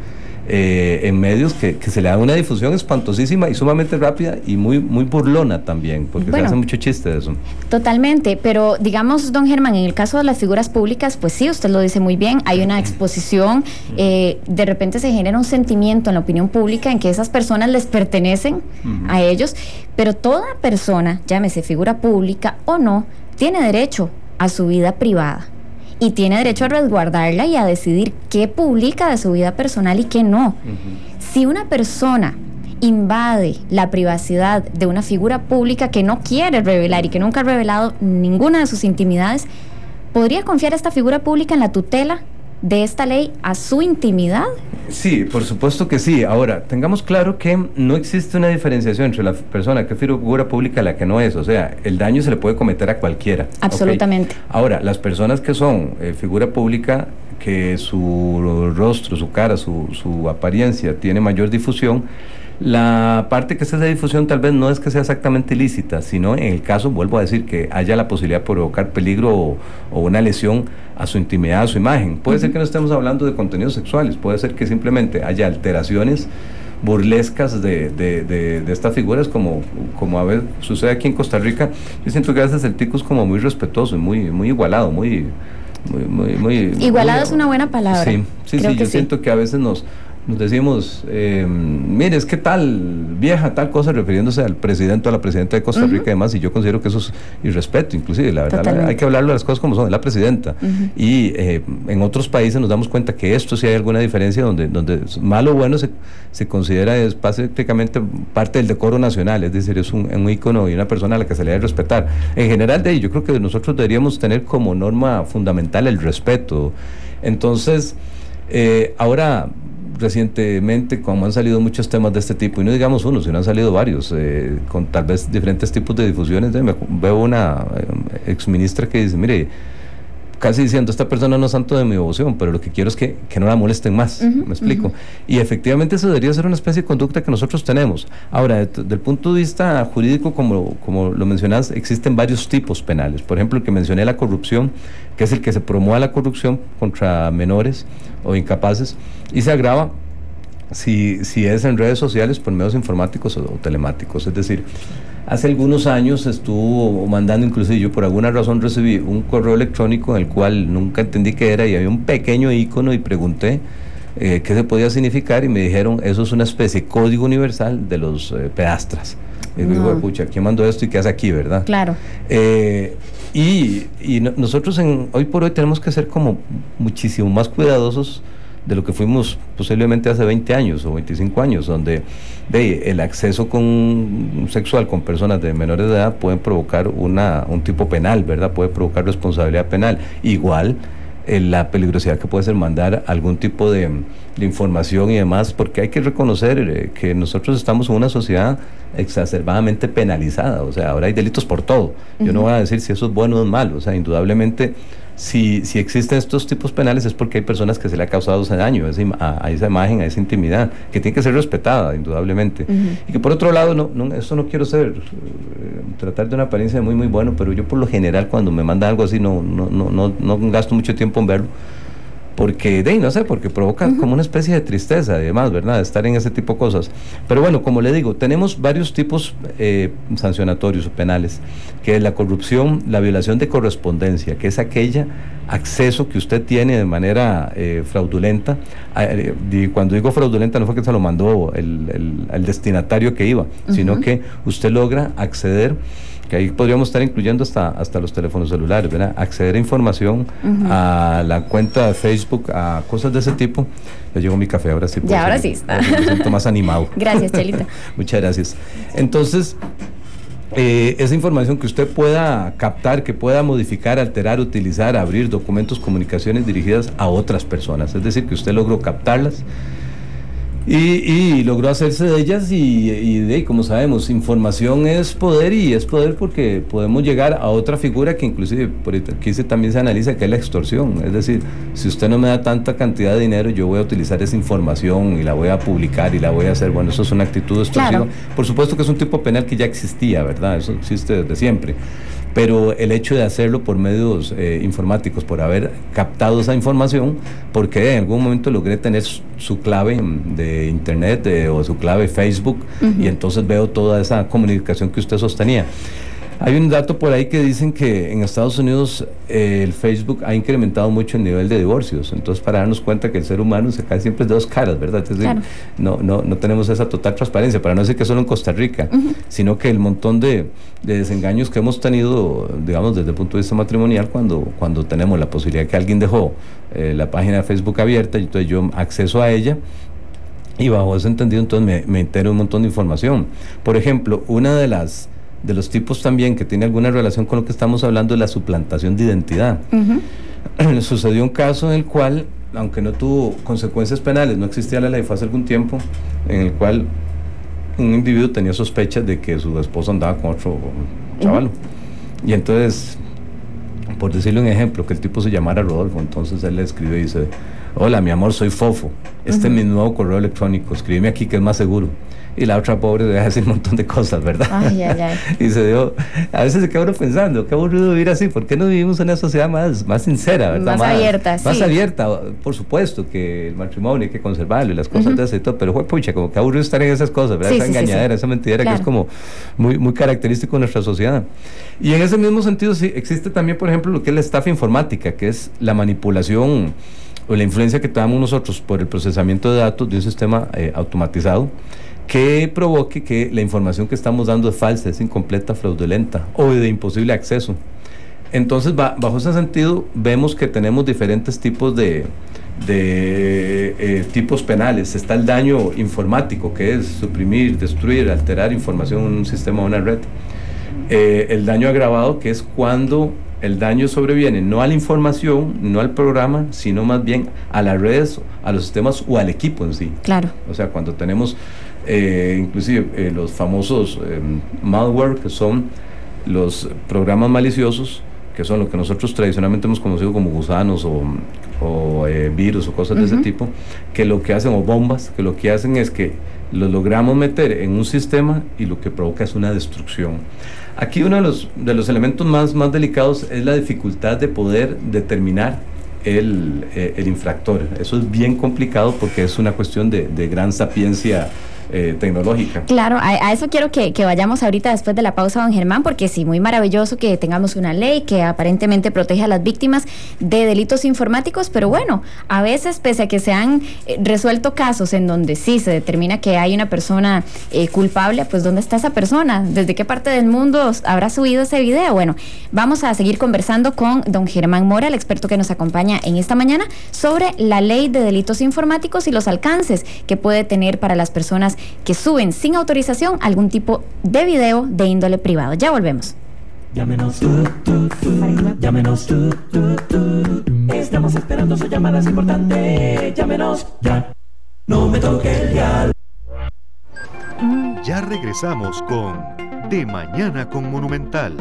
en medios que se le da una difusión espantosísima y sumamente rápida y muy burlona también, porque se hace mucho chiste de eso. Totalmente, pero digamos, don Germán, en el caso de las figuras públicas, pues sí, usted lo dice muy bien, hay una exposición, de repente se genera un sentimiento en la opinión pública en que esas personas les pertenecen a ellos, pero toda persona, llámese figura pública o no, tiene derecho a su vida privada. Y tiene derecho a resguardarla y a decidir qué publica de su vida personal y qué no. Si una persona invade la privacidad de una figura pública que no quiere revelar y que nunca ha revelado ninguna de sus intimidades, ¿podría confiar esta figura pública en la tutela de esta ley a su intimidad? Sí, por supuesto que sí. Ahora, tengamos claro que no existe una diferenciación entre la persona que es figura pública y la que no es. O sea, el daño se le puede cometer a cualquiera. Absolutamente. Ahora, las personas que son figura pública, que su rostro, su cara, su apariencia tiene mayor difusión, la parte que es esa difusión tal vez no es que sea exactamente ilícita, sino en el caso, vuelvo a decir, que haya la posibilidad de provocar peligro o una lesión a su intimidad, a su imagen. Puede ser que no estemos hablando de contenidos sexuales, puede ser que simplemente haya alteraciones burlescas de estas figuras, como a veces sucede aquí en Costa Rica. Yo siento que a veces el tico es como muy respetuoso y muy igualado, muy igualado es una buena palabra. Sí, yo siento que a veces nos decimos, mire, es que tal vieja, tal cosa, refiriéndose al presidente o a la presidenta de Costa Rica y demás, y yo considero que eso es irrespeto, inclusive, la verdad, hay que hablarlo de las cosas como son, es la presidenta. Y en otros países nos damos cuenta que esto sí hay alguna diferencia, donde malo o bueno se considera es prácticamente parte del decoro nacional, es decir, es un ícono y una persona a la que se le debe respetar. En general, yo creo que nosotros deberíamos tener como norma fundamental el respeto. Entonces, ahora, recientemente, como han salido muchos temas de este tipo, y no digamos uno, sino han salido varios, con tal vez diferentes tipos de difusiones, veo una exministra que dice, mire, casi diciendo, esta persona no es santo de mi devoción, pero lo que quiero es que no la molesten más, me explico. Y efectivamente eso debería ser una especie de conducta que nosotros tenemos. Ahora, desde el punto de vista jurídico, como lo mencionas, existen varios tipos penales. Por ejemplo, el que mencioné, la corrupción, que es el que se promueve la corrupción contra menores o incapaces, y se agrava si es en redes sociales, por medios informáticos o telemáticos. Es decir, hace algunos años estuvo mandando, inclusive yo por alguna razón recibí un correo electrónico en el cual nunca entendí qué era, y había un pequeño icono y pregunté qué se podía significar, y me dijeron, eso es una especie de código universal de los pedastras. Y digo, pucha, ¿quién mandó esto y qué hace aquí, verdad? Claro. Nosotros hoy por hoy tenemos que ser como muchísimo más cuidadosos de lo que fuimos posiblemente hace 20 años o 25 años, donde el acceso sexual con personas de menores de edad pueden provocar un tipo penal, ¿verdad? Puede provocar responsabilidad penal. Igual la peligrosidad que puede ser mandar algún tipo de información y demás, porque hay que reconocer que nosotros estamos en una sociedad exacerbadamente penalizada, o sea, ahora hay delitos por todo. Yo no voy a decir si eso es bueno o es malo, o sea, indudablemente si existen estos tipos penales es porque hay personas que se le ha causado ese daño a esa imagen, a esa intimidad, que tiene que ser respetada, indudablemente. Y que por otro lado, eso no quiero tratar de una apariencia muy muy bueno, pero yo por lo general cuando me mandan algo así no gasto mucho tiempo en verlo, porque no sé, porque provoca como una especie de tristeza y demás, ¿verdad? Estar en ese tipo de cosas. Pero bueno, como le digo, tenemos varios tipos sancionatorios o penales, que es la corrupción, la violación de correspondencia, que es aquella acceso que usted tiene de manera fraudulenta. Cuando digo fraudulenta no fue que se lo mandó el destinatario que iba, sino que usted logra acceder, que ahí podríamos estar incluyendo hasta los teléfonos celulares, ¿verdad? Acceder a información, a la cuenta de Facebook, a cosas de ese tipo. Le llegó mi café, ahora sí. Ya, ahora sí está. Me siento más animado. Gracias, Chelita. Muchas gracias. Entonces, esa información que usted pueda captar, que pueda modificar, alterar, utilizar, abrir documentos, comunicaciones dirigidas a otras personas, es decir, que usted logró captarlas y logró hacerse de ellas y como sabemos, información es poder, y es poder porque podemos llegar a otra figura que inclusive por aquí también se analiza, que es la extorsión. Es decir, si usted no me da tanta cantidad de dinero, yo voy a utilizar esa información y la voy a publicar y la voy a hacer. Bueno, eso es una actitud extorsiva. Claro. Por supuesto que es un tipo penal que ya existía, ¿verdad? Eso existe desde siempre. Pero el hecho de hacerlo por medios informáticos, por haber captado esa información, porque en algún momento logré tener su clave de internet o su clave Facebook, y entonces veo toda esa comunicación que usted sostenía. Hay un dato por ahí que dicen que en Estados Unidos el Facebook ha incrementado mucho el nivel de divorcios. Entonces, para darnos cuenta que el ser humano se cae siempre de dos caras, ¿verdad? Es decir, claro, no tenemos esa total transparencia, para no decir que solo en Costa Rica, sino que el montón de desengaños que hemos tenido, digamos, desde el punto de vista matrimonial, cuando tenemos la posibilidad que alguien dejó la página de Facebook abierta, y entonces yo acceso a ella, y bajo ese entendido entonces me entero un montón de información. Por ejemplo, una de los tipos también que tiene alguna relación con lo que estamos hablando es la suplantación de identidad. Sucedió un caso en el cual, aunque no tuvo consecuencias penales, no existía la ley, fue hace algún tiempo, en el cual un individuo tenía sospechas de que su esposo andaba con otro chavalo. Y entonces, por decirle un ejemplo, que el tipo se llamara Rodolfo, entonces él le escribe y dice: hola, mi amor, soy Fofo, este es mi nuevo correo electrónico, escríbeme aquí que es más seguro. Y la otra pobre deja decir un montón de cosas, ¿verdad? Ay. Y a veces se queda uno pensando, qué aburrido vivir así, ¿por qué no vivimos en una sociedad más sincera, ¿verdad? Más abierta, más abierta, por supuesto que el matrimonio hay que conservarlo y las cosas de ese y todo, pero pucha, como que aburrido estar en esas cosas, ¿verdad? Esa engañadera, esa mentidera, claro, que es como muy, muy característico de nuestra sociedad. Y en ese mismo sentido sí existe también, por ejemplo, lo que es la estafa informática, que es la manipulación o la influencia que tenemos nosotros por el procesamiento de datos de un sistema automatizado, que provoque que la información que estamos dando es falsa, es incompleta, fraudulenta o de imposible acceso. Entonces, bajo ese sentido, vemos que tenemos diferentes tipos de tipos penales. Está el daño informático, que es suprimir, destruir, alterar información en un sistema o una red. El daño agravado, que es cuando el daño sobreviene no a la información, no al programa, sino más bien a las redes, a los sistemas o al equipo en sí. Claro. O sea, cuando tenemos inclusive los famosos malware, que son los programas maliciosos, que son lo que nosotros tradicionalmente hemos conocido como gusanos o virus o cosas de ese tipo, que lo que hacen, o bombas, que lo que hacen es que los logramos meter en un sistema y lo que provoca es una destrucción. Aquí uno de los elementos más delicados es la dificultad de poder determinar el infractor. Eso es bien complicado porque es una cuestión de gran sapiencia tecnológica. Claro, a eso quiero que vayamos ahorita después de la pausa, don Germán, porque sí, muy maravilloso que tengamos una ley que aparentemente protege a las víctimas de delitos informáticos, pero bueno, a veces, pese a que se han resuelto casos en donde sí se determina que hay una persona culpable, pues ¿dónde está esa persona? ¿Desde qué parte del mundo habrá subido ese video? Bueno, vamos a seguir conversando con don Germán Mora, el experto que nos acompaña en esta mañana, sobre la ley de delitos informáticos y los alcances que puede tener para las personas que suben sin autorización algún tipo de video de índole privado. Ya volvemos. Llámenos, llámenos, estamos esperando su llamada, es importante. Llámenos ya, no me toque el dial. Ya regresamos con De Mañana con Monumental.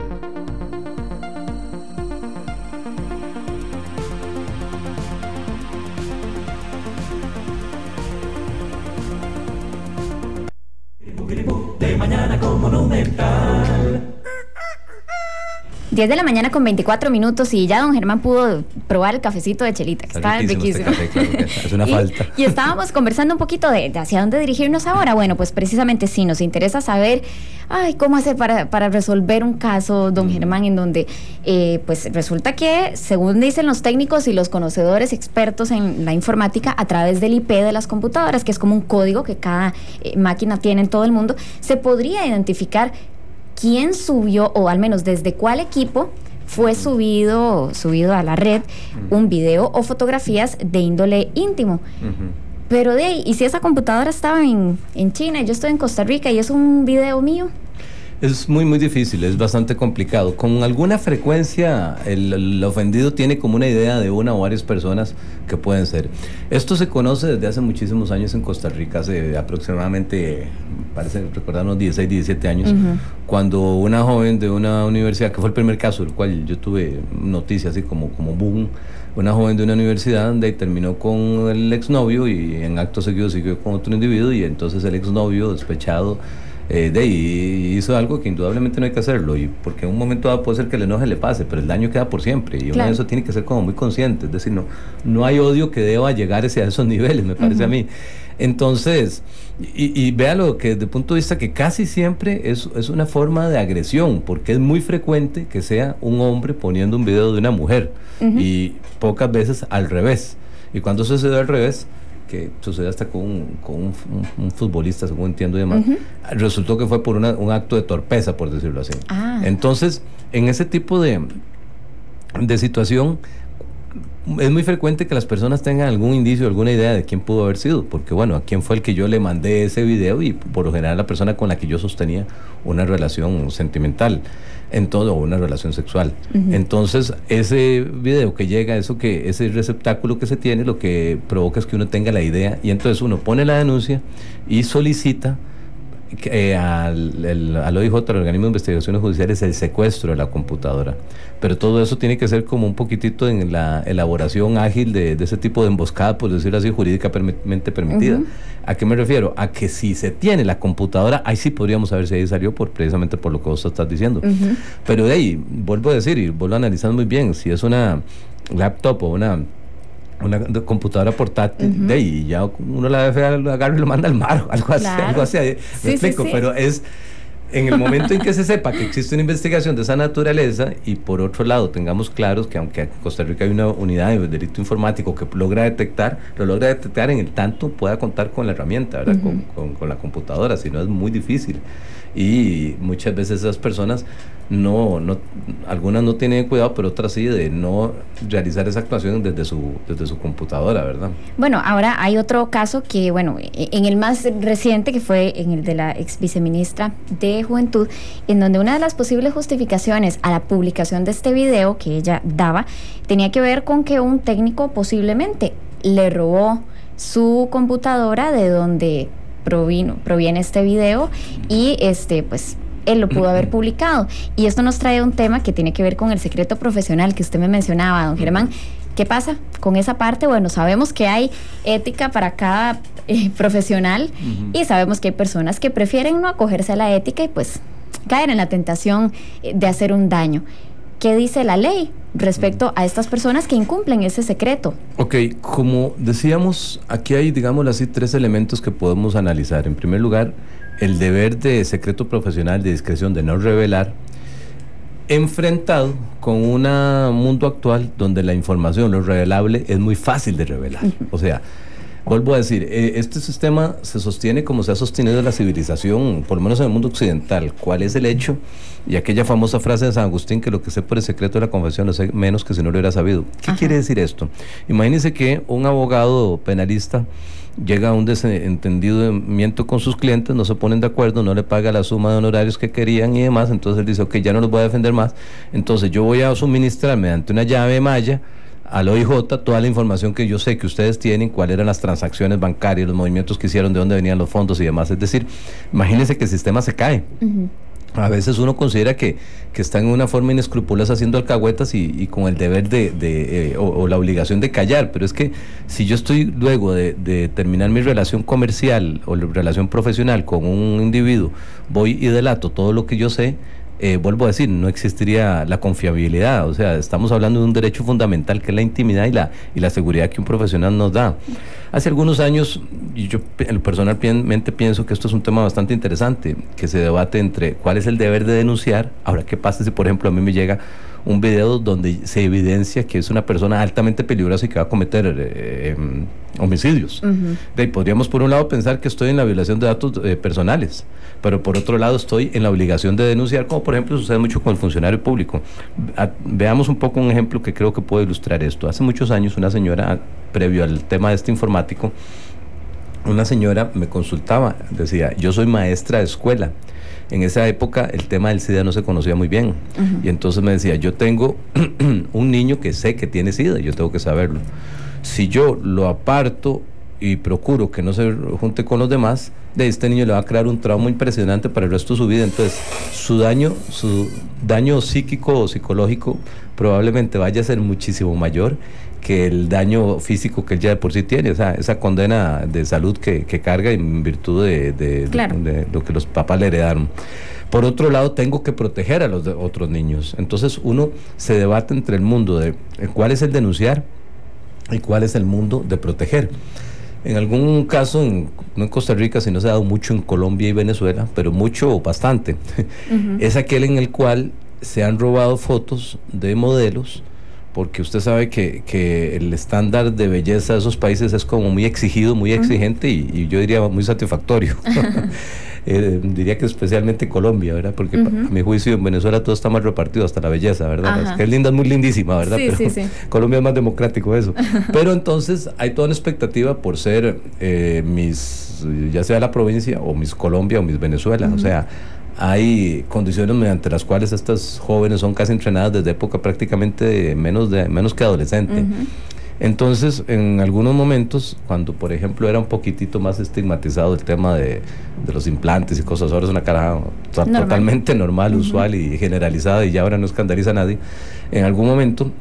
De Mañana con Monumental. 10 de la mañana con 24 minutos y ya don Germán pudo probar el cafecito de Chelita, que está riquísimo. Este café, claro que es una falta. Y estábamos conversando un poquito de hacia dónde dirigirnos ahora. Bueno, pues precisamente sí, nos interesa saber cómo hacer para resolver un caso, don Germán, en donde pues resulta que, según dicen los técnicos y los conocedores expertos en la informática, a través del IP de las computadoras, que es como un código que cada máquina tiene en todo el mundo, se podría identificar quién subió, o al menos desde cuál equipo fue subido a la red un video o fotografías de índole íntimo. Pero de ahí, ¿y si esa computadora estaba en China y yo estoy en Costa Rica y es un video mío? Es muy, muy difícil, es bastante complicado. Con alguna frecuencia el ofendido tiene como una idea de una o varias personas que pueden ser. Esto se conoce desde hace muchísimos años en Costa Rica, hace aproximadamente, parece recordar, unos 16, 17 años, cuando una joven de una universidad, que fue el primer caso del cual yo tuve noticias así como boom, una joven de una universidad donde terminó con el exnovio y en acto seguido siguió con otro individuo, y entonces el exnovio, despechado, hizo algo que indudablemente no hay que hacerlo, y porque en un momento dado puede ser que el enojo le pase, pero el daño queda por siempre, y uno de eso tiene que ser como muy consciente, es decir, no hay odio que deba llegar a esos niveles, me parece a mí. Entonces, y véalo que desde el punto de vista que casi siempre es una forma de agresión, porque es muy frecuente que sea un hombre poniendo un video de una mujer, y pocas veces al revés, y cuando sucede al revés, que sucede hasta con un futbolista, según entiendo y demás, resultó que fue por un acto de torpeza, por decirlo así. Entonces, en ese tipo de situación, es muy frecuente que las personas tengan algún indicio, alguna idea de quién pudo haber sido, porque bueno, a quién fue el que yo le mandé ese video, y por lo general la persona con la que yo sostenía una relación sentimental, o una relación sexual. Entonces, ese video que llega, ese receptáculo que se tiene, lo que provoca es que uno tenga la idea, y entonces uno pone la denuncia y solicita al OIJ, al Organismo de Investigaciones Judiciales, el secuestro de la computadora. Pero todo eso tiene que ser como un poquitito en la elaboración ágil de ese tipo de emboscada, por decirlo así, jurídicamente permitida. ¿A qué me refiero? A que si se tiene la computadora, ahí sí podríamos saber si ahí salió, precisamente por lo que vos estás diciendo. Pero de ahí, vuelvo a decir, y vuelvo a analizar muy bien, si es una laptop o una computadora portátil, de ahí ya uno la agarra y lo manda al mar, algo así, me explico, pero es en el momento en que se sepa que existe una investigación de esa naturaleza, y por otro lado tengamos claros que aunque en Costa Rica hay una unidad de delito informático que lo logra detectar en el tanto pueda contar con la herramienta, ¿verdad? Con la computadora, si no es muy difícil, y muchas veces esas personas algunas no tienen cuidado, pero otras sí, de no realizar esa actuación desde su computadora, ¿verdad? Bueno, ahora hay otro caso que, bueno, en el más reciente, que fue en el de la ex viceministra de Juventud, en donde una de las posibles justificaciones a la publicación de este video que ella daba tenía que ver con que un técnico posiblemente le robó su computadora de donde proviene este video, y pues él lo pudo haber publicado. Y esto nos trae un tema que tiene que ver con el secreto profesional que usted me mencionaba, don Germán. ¿Qué pasa con esa parte? Bueno, sabemos que hay ética para cada profesional, y sabemos que hay personas que prefieren no acogerse a la ética y pues caer en la tentación de hacer un daño. ¿qué dice la ley respecto a estas personas que incumplen ese secreto? Ok, como decíamos, aquí hay, digamos así, 3 elementos que podemos analizar. En primer lugar, el deber de secreto profesional, de discreción, de no revelar, enfrentado con un mundo actual donde la información, lo revelable, es muy fácil de revelar. O sea, vuelvo a decir, este sistema se sostiene como se ha sostenido la civilización, por lo menos en el mundo occidental. ¿Cuál es el hecho? Y aquella famosa frase de San Agustín, que lo que sé por el secreto de la confesión lo sé menos que si no lo hubiera sabido. ¿Qué quiere decir esto? Imagínense que un abogado penalista llega a un desentendimiento con sus clientes, no se ponen de acuerdo, no le paga la suma de honorarios que querían y demás, entonces él dice, ok, ya no los voy a defender más, entonces yo voy a suministrar mediante una llave malla al OIJ toda la información que yo sé que ustedes tienen, cuáles eran las transacciones bancarias, los movimientos que hicieron, de dónde venían los fondos y demás. Es decir, imagínense que el sistema se cae. A veces uno considera que está en una forma inescrupulosa haciendo alcahuetas y con el deber o la obligación de callar, pero es que si yo estoy luego de terminar mi relación comercial o relación profesional con un individuo, voy y delato todo lo que yo sé, vuelvo a decir, no existiría la confiabilidad. O sea, estamos hablando de un derecho fundamental que es la intimidad y la seguridad que un profesional nos da. Hace algunos años, y yo personalmente pienso que esto es un tema bastante interesante, que se debate entre cuál es el deber de denunciar. Ahora, ¿qué pasa si, por ejemplo, a mí me llega un video donde se evidencia que es una persona altamente peligrosa y que va a cometer homicidios? De ahí podríamos, por un lado, pensar que estoy en la violación de datos personales, pero por otro lado estoy en la obligación de denunciar, como por ejemplo sucede mucho con el funcionario público. Veamos un poco un ejemplo que creo que puede ilustrar esto. Hace muchos años una señora, previo al tema de este informático, una señora me consultaba, decía, yo soy maestra de escuela. En esa época el tema del SIDA no se conocía muy bien, y entonces me decía, yo tengo un niño que sé que tiene SIDA, yo tengo que saberlo. Si yo lo aparto y procuro que no se junte con los demás, de este niño le va a crear un trauma impresionante para el resto de su vida. Entonces su daño psíquico o psicológico probablemente vaya a ser muchísimo mayor que el daño físico que él ya de por sí tiene, o sea, esa condena de salud que carga en virtud de lo que los papás le heredaron. Por otro lado, tengo que proteger a los otros niños. Entonces uno se debate entre el mundo de cuál es el denunciar y cuál es el mundo de proteger. En algún caso, no en Costa Rica, sino se ha dado mucho en Colombia y Venezuela, pero mucho o bastante, es aquel en el cual se han robado fotos de modelos, porque usted sabe que el estándar de belleza de esos países es como muy exigido, muy exigente y yo diría muy satisfactorio. Diría que especialmente Colombia, ¿verdad? Porque a mi juicio en Venezuela todo está más repartido, hasta la belleza, ¿verdad? Es que es linda, es muy lindísima, ¿verdad? Sí, pero sí. Colombia es más democrático eso. Pero entonces hay toda una expectativa por ser ya sea la provincia o Miss Colombia o Miss Venezuela, o sea, hay condiciones mediante las cuales estas jóvenes son casi entrenadas desde época prácticamente menos que adolescente. Entonces, en algunos momentos, cuando por ejemplo era un poquitito más estigmatizado el tema de los implantes y cosas, ahora es una cara totalmente normal, usual y generalizada, y ya ahora no escandaliza a nadie. En algún momento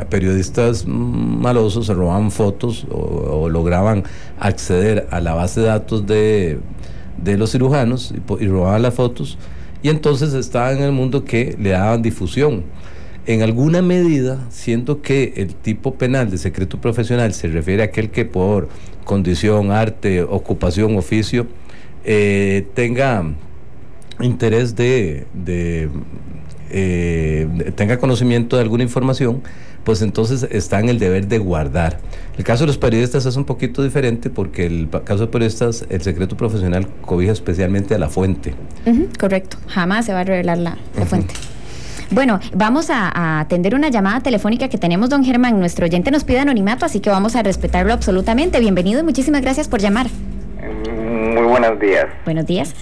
periodistas malosos se robaban fotos o lograban acceder a la base de datos de los cirujanos y robaban las fotos, y entonces estaban en el mundo que le daban difusión. En alguna medida, siento que el tipo penal de secreto profesional se refiere a aquel que por condición, arte, ocupación, oficio, tenga interés tenga conocimiento de alguna información, pues entonces está en el deber de guardar. El caso de los periodistas es un poquito diferente, porque el caso de periodistas, el secreto profesional cobija especialmente a la fuente. Correcto, jamás se va a revelar la fuente. Bueno, vamos a atender una llamada telefónica que tenemos, don Germán. Nuestro oyente nos pide anonimato, así que vamos a respetarlo absolutamente. Bienvenido y muchísimas gracias por llamar. Muy buenos días. Buenos días.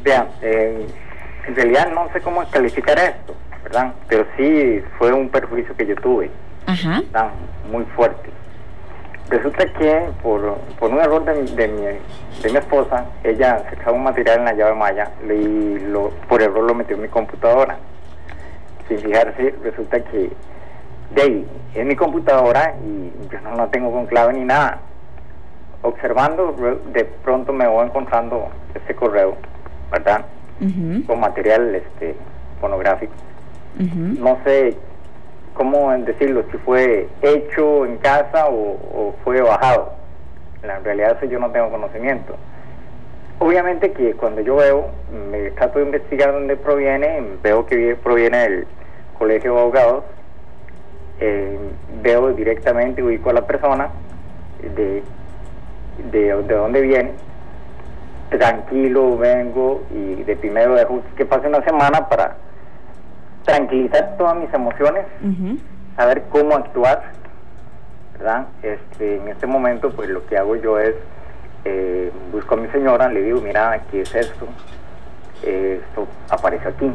Vean, en realidad no sé cómo calificar esto, ¿verdad? Pero sí fue un perjuicio que yo tuve. ¿Verdad? Muy fuerte. Resulta que por un error de mi esposa, ella se echaba un material en la llave malla y por error lo metió en mi computadora. Sin fijarse, resulta que de ahí es mi computadora y yo no la tengo con clave ni nada. Observando, de pronto me voy encontrando este correo, ¿verdad? Con material pornográfico. No sé cómo decirlo, si fue hecho en casa o fue bajado. En realidad eso yo no tengo conocimiento. Obviamente que cuando yo veo, me trato de investigar dónde proviene, veo que proviene del Colegio de Abogados, veo directamente, ubico a la persona, de dónde viene, tranquilo vengo y de primero dejo que pase una semana para tranquilizar todas mis emociones, saber cómo actuar, ¿verdad? En este momento pues lo que hago yo es busco a mi señora, le digo, mira, ¿qué es esto? Esto apareció aquí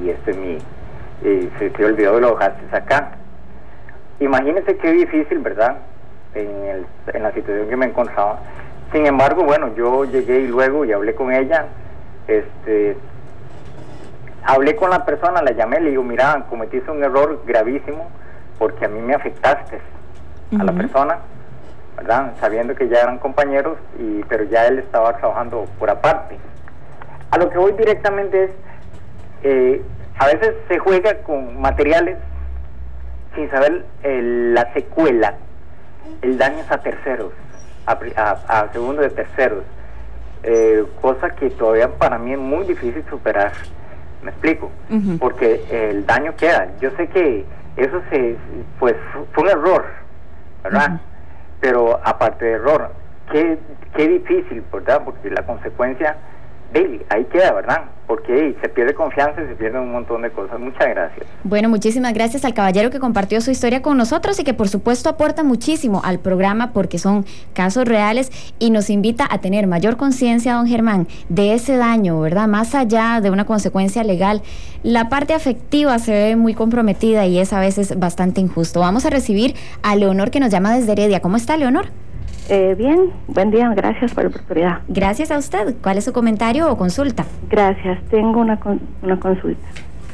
y este es mi se te olvidó de lo dejaste acá. Imagínense qué difícil, ¿verdad? En la situación que me encontraba. Sin embargo, bueno, yo llegué y luego y hablé con ella, hablé con la persona, la llamé, le digo, mira, cometiste un error gravísimo porque a mí me afectaste a la persona, ¿verdad? Sabiendo que ya eran compañeros, pero ya él estaba trabajando por aparte. A lo que voy directamente es, a veces se juega con materiales sin saber la secuela, el daño es a terceros, a segundos de terceros, cosa que todavía para mí es muy difícil superar. ¿Me explico? Porque el daño queda. Yo sé que eso fue un error, ¿verdad? Pero aparte de error, qué difícil, ¿verdad? Porque la consecuencia ahí queda, ¿verdad? Porque se pierde confianza y se pierden un montón de cosas. Muchas gracias. Bueno, muchísimas gracias al caballero que compartió su historia con nosotros y que por supuesto aporta muchísimo al programa porque son casos reales y nos invita a tener mayor conciencia, don Germán, de ese daño, ¿verdad? Más allá de una consecuencia legal, la parte afectiva se ve muy comprometida y es a veces bastante injusto. Vamos a recibir a Leonor que nos llama desde Heredia. ¿Cómo está, Leonor? Bien, buen día, gracias por la oportunidad. Gracias a usted. ¿Cuál es su comentario o consulta? Gracias, tengo una consulta.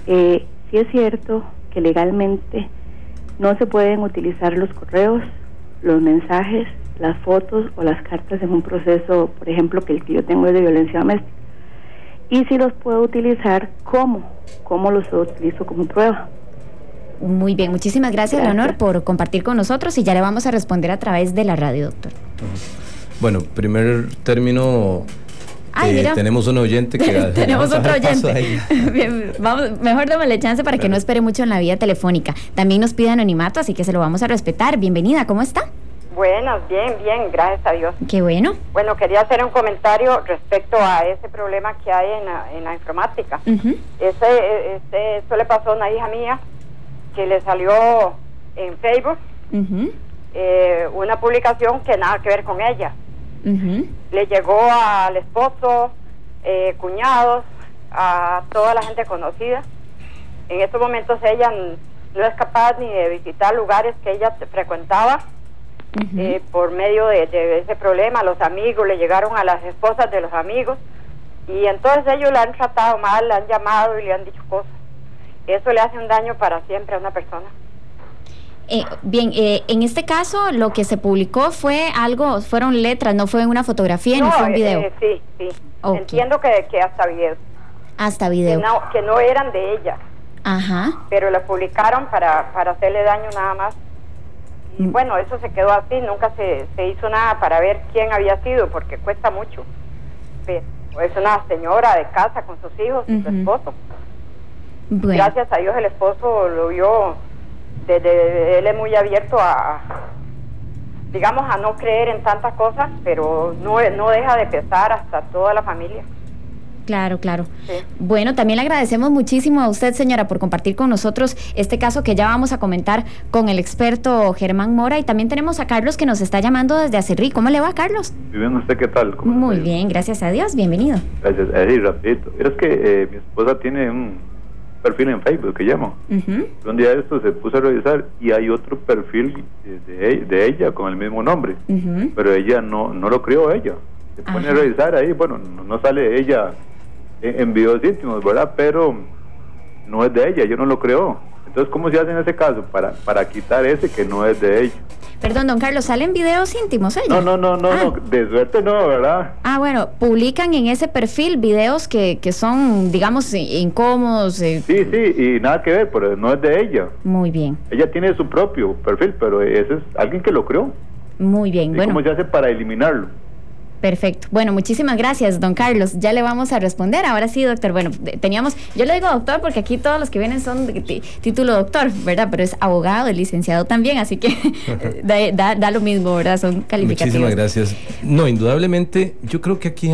Sí es cierto que legalmente no se pueden utilizar los correos, los mensajes, las fotos o las cartas en un proceso, por ejemplo, que el que yo tengo es de violencia doméstica. Y si los puedo utilizar, ¿cómo los utilizo como prueba? Muy bien, muchísimas gracias, Leonor, por compartir con nosotros y ya le vamos a responder a través de la radio, doctor. Bueno, primer término, tenemos un oyente que... tenemos otro oyente. Bien, mejor démosle chance para que no espere mucho en la vía telefónica. También nos pide anonimato, así que se lo vamos a respetar. Bienvenida, ¿cómo está? Buenas, bien, gracias a Dios. Qué bueno. Bueno, quería hacer un comentario respecto a ese problema que hay en la informática. Eso le pasó a una hija mía que le salió en Facebook una publicación que nada que ver con ella. Le llegó al esposo, cuñados, a toda la gente conocida. En estos momentos ella no es capaz ni de visitar lugares que ella frecuentaba por medio de ese problema. Los amigos le llegaron a las esposas de los amigos y entonces ellos la han tratado mal, la han llamado y le han dicho cosas. Eso le hace un daño para siempre a una persona. Bien, en este caso lo que se publicó fueron letras, no fue una fotografía, no fue un video. Sí. Okay. Entiendo que hasta video. Hasta video. Que no eran de ella. Ajá. Pero la publicaron para hacerle daño nada más. Y bueno, eso se quedó así, nunca se hizo nada para ver quién había sido, porque cuesta mucho. Pero es una señora de casa con sus hijos y su esposo. Bueno. Gracias a Dios el esposo lo vio, él es muy abierto a no creer en tantas cosas, pero no deja de pesar hasta toda la familia. Claro. Sí. Bueno, también le agradecemos muchísimo a usted, señora, por compartir con nosotros este caso que ya vamos a comentar con el experto Germán Mora, y también tenemos a Carlos que nos está llamando desde Acerrí. ¿Cómo le va, Carlos? Muy bien, ¿usted qué tal? Muy bien, gracias a Dios, bienvenido. Gracias, rapidito. Es que mi esposa tiene un perfil en Facebook que llama. Un día de esto se puso a revisar y hay otro perfil de ella con el mismo nombre, pero ella no lo creó ella. Se pone a revisar ahí, bueno, no sale ella en videos íntimos, ¿verdad? Pero no es de ella, yo no lo creo. Entonces, ¿cómo se hace en ese caso para quitar ese que no es de ella? Perdón, don Carlos, ¿salen videos íntimos ellos? No, de suerte no, ¿verdad? Bueno, publican en ese perfil videos que son, digamos, incómodos. Sí, y nada que ver, pero no es de ella. Muy bien. Ella tiene su propio perfil, pero ese es alguien que lo creó. Muy bien, bueno. ¿Cómo se hace para eliminarlo? Perfecto. Bueno, muchísimas gracias, don Carlos. Ya le vamos a responder. Ahora sí, doctor. Bueno, yo le digo doctor porque aquí todos los que vienen son de título doctor, ¿verdad? Pero es abogado, es licenciado también, así que da lo mismo, ¿verdad? Son calificativos. Muchísimas gracias. No, indudablemente, yo creo que aquí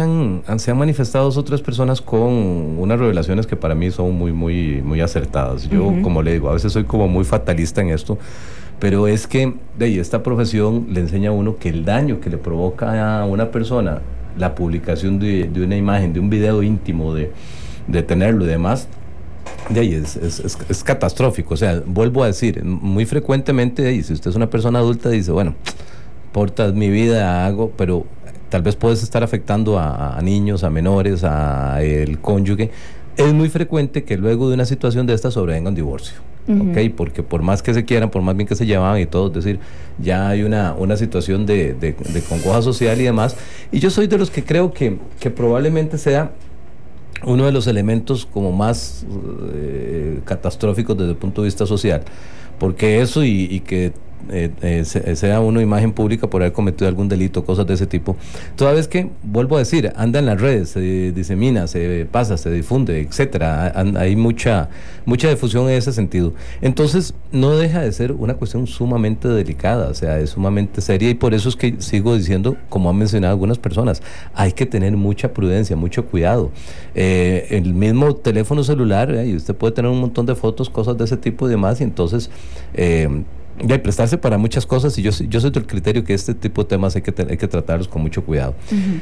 se han manifestado otras personas con unas revelaciones que para mí son muy acertadas. Yo, como le digo, a veces soy como muy fatalista en esto, pero es que esta profesión le enseña a uno que el daño que le provoca a una persona la publicación de una imagen, de un video íntimo, de tenerlo y demás, es catastrófico. O sea, vuelvo a decir, muy frecuentemente, si usted es una persona adulta, dice, bueno, importa mi vida, hago, pero tal vez puedes estar afectando a niños, a menores, a el cónyuge. Es muy frecuente que luego de una situación de esta sobrevenga un divorcio. ¿Ok? Porque por más que se quieran, por más bien que se llevaban y todo, es decir, ya hay una situación de congoja social y demás. Y yo soy de los que creo que probablemente sea uno de los elementos como más catastróficos desde el punto de vista social, porque eso y que sea una imagen pública por haber cometido algún delito, cosas de ese tipo, toda vez que, vuelvo a decir, anda en las redes, se disemina, se pasa, se difunde, etcétera, hay mucha difusión en ese sentido. Entonces no deja de ser una cuestión sumamente delicada, o sea, es sumamente seria, y por eso es que sigo diciendo, como han mencionado algunas personas, hay que tener mucha prudencia, mucho cuidado. El mismo teléfono celular, y usted puede tener un montón de fotos, cosas de ese tipo y demás, y entonces y prestarse para muchas cosas, y yo soy del criterio que este tipo de temas hay que tratarlos con mucho cuidado.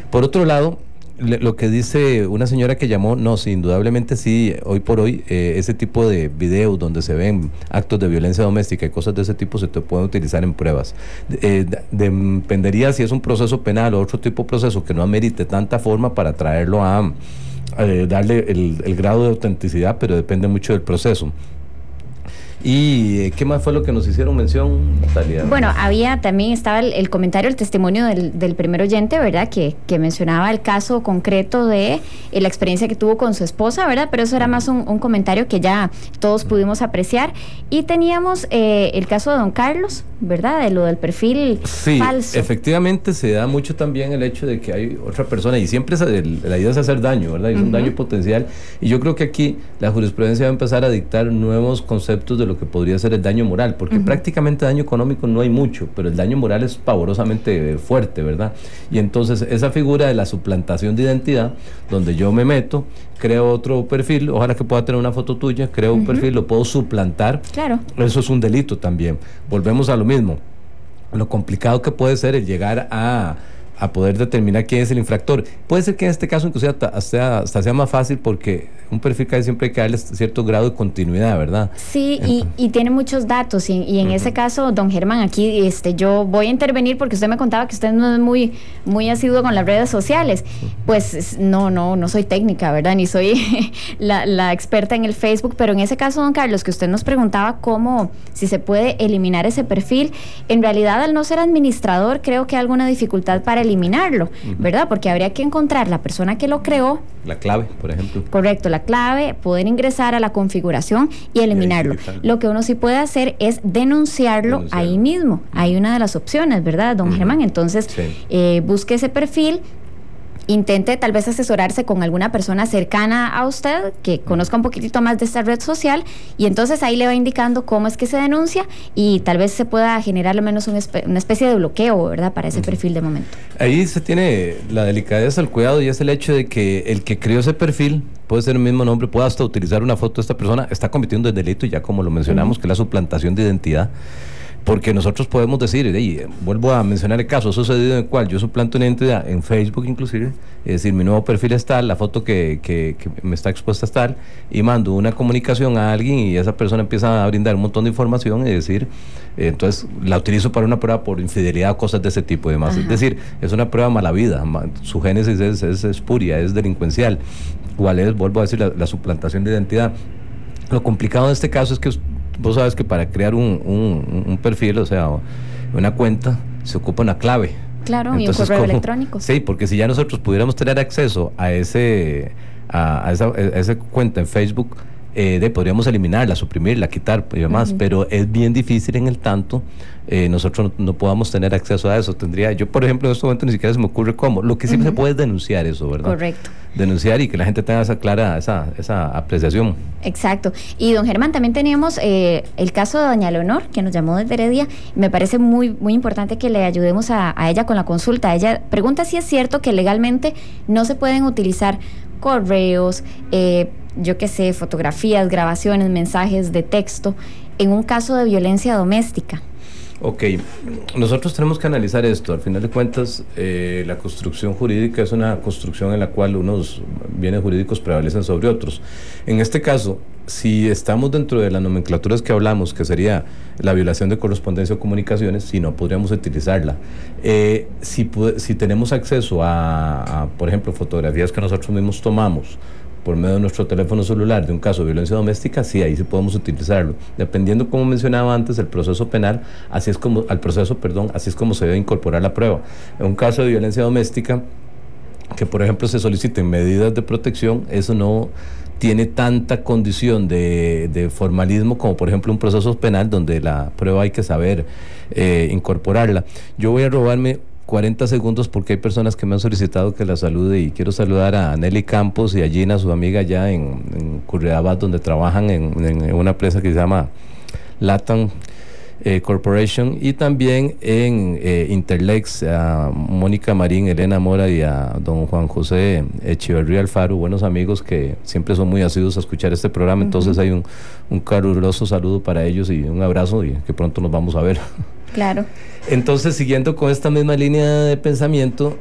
Por otro lado, lo que dice una señora que llamó, no, sí, indudablemente sí, hoy por hoy ese tipo de videos donde se ven actos de violencia doméstica y cosas de ese tipo se te pueden utilizar en pruebas. Dependería si es un proceso penal o otro tipo de proceso que no amerite tanta forma para traerlo a darle el grado de autenticidad, pero depende mucho del proceso. ¿Y qué más fue lo que nos hicieron mención, Natalia? Bueno, estaba el comentario, el testimonio del primer oyente, ¿verdad? Que mencionaba el caso concreto de la experiencia que tuvo con su esposa, ¿verdad? Pero eso era más un comentario que ya todos pudimos apreciar. Y teníamos el caso de don Carlos, ¿verdad? De lo del perfil falso. Sí, efectivamente se da mucho también el hecho de que hay otra persona, y siempre la idea es hacer daño, ¿verdad? Es un daño potencial, y yo creo que aquí la jurisprudencia va a empezar a dictar nuevos conceptos de lo que podría ser el daño moral, porque prácticamente daño económico no hay mucho, pero el daño moral es pavorosamente fuerte, ¿verdad? Y entonces esa figura de la suplantación de identidad, donde yo me meto, creo otro perfil, ojalá que pueda tener una foto tuya, creo un perfil, lo puedo suplantar, claro, eso es un delito también. Volvemos a lo mismo, lo complicado que puede ser el llegar a poder determinar quién es el infractor. Puede ser que en este caso inclusive hasta sea más fácil, porque un perfil que siempre hay que darle cierto grado de continuidad, ¿verdad? Sí, y tiene muchos datos, y en ese caso, don Germán, aquí yo voy a intervenir porque usted me contaba que usted no es muy asiduo con las redes sociales. Pues no soy técnica, ¿verdad? Ni soy la experta en el Facebook, pero en ese caso, don Carlos, que usted nos preguntaba si se puede eliminar ese perfil, en realidad, al no ser administrador, creo que hay alguna dificultad para eliminarlo, ¿verdad? Porque habría que encontrar la persona que lo creó. La clave, por ejemplo. Correcto, la clave, poder ingresar a la configuración y eliminarlo. Lo que uno sí puede hacer es denunciarlo ahí mismo. Hay una de las opciones, ¿verdad, don Germán? Entonces, busque ese perfil, intente tal vez asesorarse con alguna persona cercana a usted que conozca un poquitito más de esta red social, y entonces ahí le va indicando cómo es que se denuncia, y tal vez se pueda generar al menos una especie de bloqueo, ¿verdad?, para ese perfil de momento. Ahí se tiene la delicadeza, el cuidado, y es el hecho de que el que creó ese perfil puede ser el mismo nombre, puede hasta utilizar una foto de esta persona, está cometiendo el delito, ya como lo mencionamos, que es la suplantación de identidad. Porque nosotros podemos decir, vuelvo a mencionar el caso sucedido en el cual yo suplanto una identidad en Facebook inclusive, es decir, mi nuevo perfil es tal, la foto que me está expuesta es tal, y mando una comunicación a alguien y esa persona empieza a brindar un montón de información, y decir, entonces la utilizo para una prueba por infidelidad o cosas de ese tipo y demás. Es decir, es una prueba mala vida, su génesis es espuria, es delincuencial. ¿Cuál es? Vuelvo a decir, la suplantación de identidad. Lo complicado en este caso es que vos sabes que para crear un perfil, o sea, una cuenta, se ocupa una clave. Claro, entonces, y un correo electrónico. Sí, porque si ya nosotros pudiéramos tener acceso a esa cuenta en Facebook, podríamos eliminarla, suprimirla, quitar y demás, pero es bien difícil en el tanto nosotros no podamos tener acceso a eso. Yo, por ejemplo, en este momento ni siquiera se me ocurre cómo. Lo que sí se puede es denunciar eso, ¿verdad? Correcto. Denunciar y que la gente tenga esa apreciación. Exacto. Y don Germán, también teníamos el caso de doña Leonor, que nos llamó desde Heredia. Me parece muy, muy importante que le ayudemos a ella con la consulta. Ella pregunta si es cierto que legalmente no se pueden utilizar correos, yo qué sé, fotografías, grabaciones, mensajes de texto en un caso de violencia doméstica. Ok, nosotros tenemos que analizar esto. Al final de cuentas, la construcción jurídica es una construcción en la cual unos bienes jurídicos prevalecen sobre otros. En este caso, si estamos dentro de las nomenclaturas que hablamos, que sería la violación de correspondencia o comunicaciones, si no, podríamos utilizarla. Si tenemos acceso a, por ejemplo, fotografías que nosotros mismos tomamos por medio de nuestro teléfono celular de un caso de violencia doméstica, sí, ahí sí podemos utilizarlo. Dependiendo, como mencionaba antes, el proceso penal, así es como se debe incorporar la prueba. En un caso de violencia doméstica, que por ejemplo se soliciten medidas de protección, eso no tiene tanta condición de formalismo como por ejemplo un proceso penal donde la prueba hay que saber incorporarla. Yo voy a robarme 40 segundos porque hay personas que me han solicitado que la salude y quiero saludar a Nelly Campos y a Gina, su amiga allá en Curridabat, donde trabajan en una empresa que se llama Latam Corporation, y también en Interlex, a Mónica Marín, Elena Mora y a don Juan José Echeverría Alfaro, buenos amigos que siempre son muy asiduos a escuchar este programa. Entonces hay un caluroso saludo para ellos y un abrazo, y que pronto nos vamos a ver. Claro. Entonces, siguiendo con esta misma línea de pensamiento,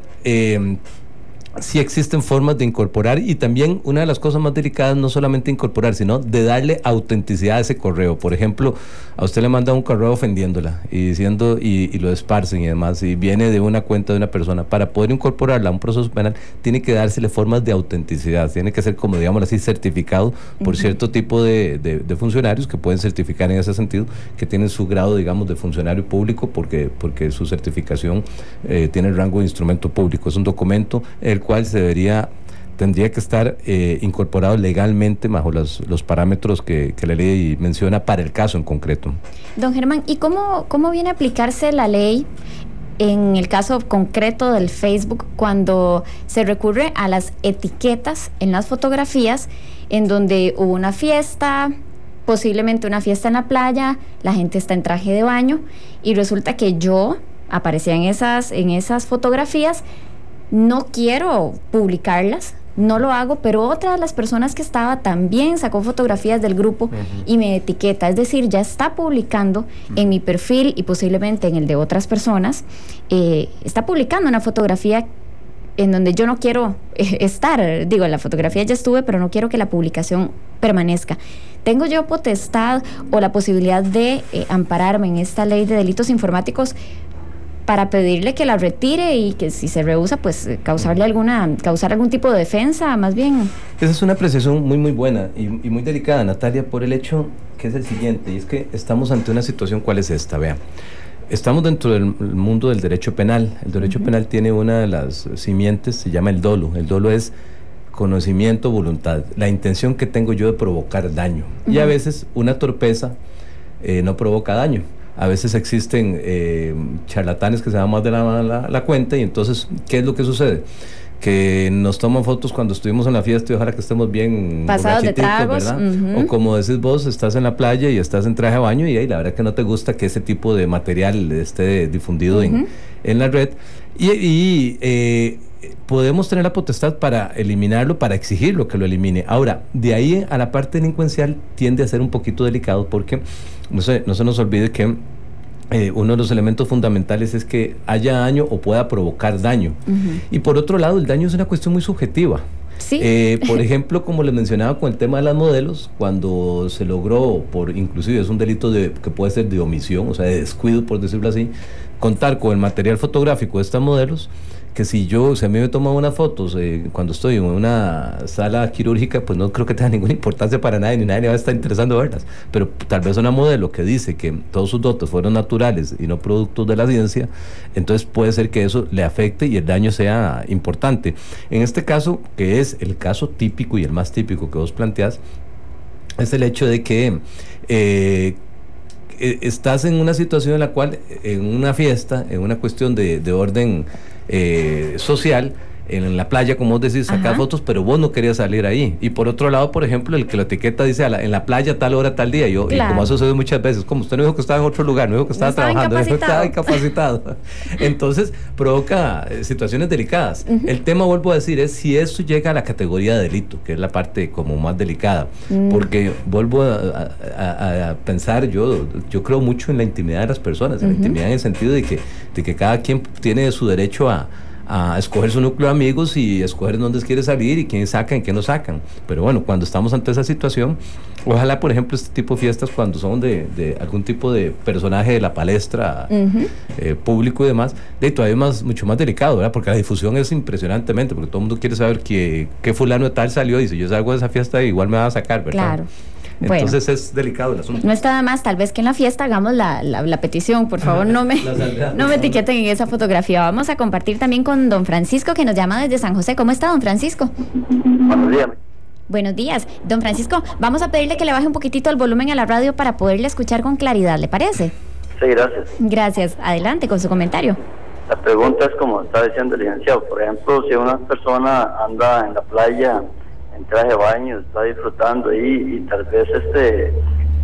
sí existen formas de incorporar, y también una de las cosas más delicadas, no solamente incorporar, sino de darle autenticidad a ese correo. Por ejemplo, a usted le manda un correo ofendiéndola y diciendo, y lo esparcen y demás, y viene de una cuenta de una persona. Para poder incorporarla a un proceso penal, tiene que dársele formas de autenticidad, tiene que ser, como digamos así, certificado por cierto tipo de funcionarios que pueden certificar en ese sentido, que tienen su grado, digamos, de funcionario público, porque su certificación tiene el rango de instrumento público. Es un documento el cual tendría que estar incorporado legalmente bajo los parámetros que la ley menciona para el caso en concreto. Don Germán, ¿y cómo viene a aplicarse la ley en el caso concreto del Facebook cuando se recurre a las etiquetas en las fotografías, en donde hubo una fiesta, posiblemente una fiesta en la playa, la gente está en traje de baño y resulta que yo aparecía en esas fotografías? No quiero publicarlas, no lo hago, pero otra de las personas que estaba también sacó fotografías del grupo y me etiqueta, es decir, ya está publicando en mi perfil y posiblemente en el de otras personas, está publicando una fotografía en donde yo no quiero estar. Digo, en la fotografía ya estuve, pero no quiero que la publicación permanezca. ¿Tengo yo potestad o la posibilidad de ampararme en esta ley de delitos informáticos para pedirle que la retire y que si se rehúsa, pues causar algún tipo de defensa, más bien? Esa es una apreciación muy muy buena y muy delicada, Natalia, por el hecho que es el siguiente, y es que estamos ante una situación. ¿Cuál es esta? Vean, estamos dentro del mundo del derecho penal. El derecho penal tiene una de las simientes, se llama el dolo. El dolo es conocimiento, voluntad, la intención que tengo yo de provocar daño. Y a veces una torpeza no provoca daño. A veces existen charlatanes que se dan más de la cuenta, y entonces, ¿qué es lo que sucede? Que nos toman fotos cuando estuvimos en la fiesta y ojalá que estemos bien pasados de tragos, ¿verdad? O como decís vos, estás en la playa y estás en traje de baño y ahí la verdad que no te gusta que ese tipo de material esté difundido en la red, y podemos tener la potestad para eliminarlo, para exigirlo que lo elimine. Ahora, de ahí a la parte delincuencial tiende a ser un poquito delicado, porque no se nos olvide que uno de los elementos fundamentales es que haya daño o pueda provocar daño. Y por otro lado, el daño es una cuestión muy subjetiva. Sí. Por ejemplo, como les mencionaba con el tema de las modelos, cuando se logró, inclusive es un delito que puede ser de omisión, o sea, de descuido, por decirlo así, contar con el material fotográfico de estas modelos, que si a mí me toman unas fotos cuando estoy en una sala quirúrgica, pues no creo que tenga ninguna importancia para nadie, ni nadie va a estar interesando verlas, pero tal vez una modelo que dice que todos sus dotes fueron naturales y no productos de la ciencia, entonces puede ser que eso le afecte y el daño sea importante. En este caso, que es el caso típico y el más típico que vos planteás, es el hecho de que estás en una situación en la cual, en una fiesta, en una cuestión de orden social, en la playa, como vos decís, sacar fotos, pero vos no querías salir ahí. Y por otro lado, por ejemplo, el que la etiqueta dice en la playa tal hora, tal día, y como ha sucedido muchas veces, como usted no dijo que estaba en otro lugar, no dijo que estaba trabajando, no estaba incapacitado. Entonces provoca situaciones delicadas. El tema, vuelvo a decir, es si eso llega a la categoría de delito, que es la parte como más delicada, porque vuelvo a pensar, yo creo mucho en la intimidad de las personas, en la intimidad en el sentido de que cada quien tiene su derecho a escoger su núcleo de amigos y escoger dónde quiere salir y quién sacan y quién no sacan. Pero bueno, cuando estamos ante esa situación, ojalá, por ejemplo, este tipo de fiestas, cuando son de algún tipo de personaje de la palestra público y demás, todavía mucho más delicado, ¿verdad? Porque la difusión es impresionantemente, porque todo el mundo quiere saber qué fulano de tal salió, y si yo salgo de esa fiesta igual me va a sacar, ¿verdad? Claro. Entonces es delicado el asunto. No está nada más, tal vez que en la fiesta hagamos la petición, por favor no me etiqueten en esa fotografía. Vamos a compartir también con don Francisco, que nos llama desde San José. ¿Cómo está, don Francisco? Buenos días. Buenos días. Don Francisco, vamos a pedirle que le baje un poquitito el volumen a la radio para poderle escuchar con claridad, ¿le parece? Sí, gracias. Gracias. Adelante con su comentario. La pregunta es como está diciendo el licenciado. Por ejemplo, si una persona anda en la playa en traje de baño, está disfrutando ahí, y tal vez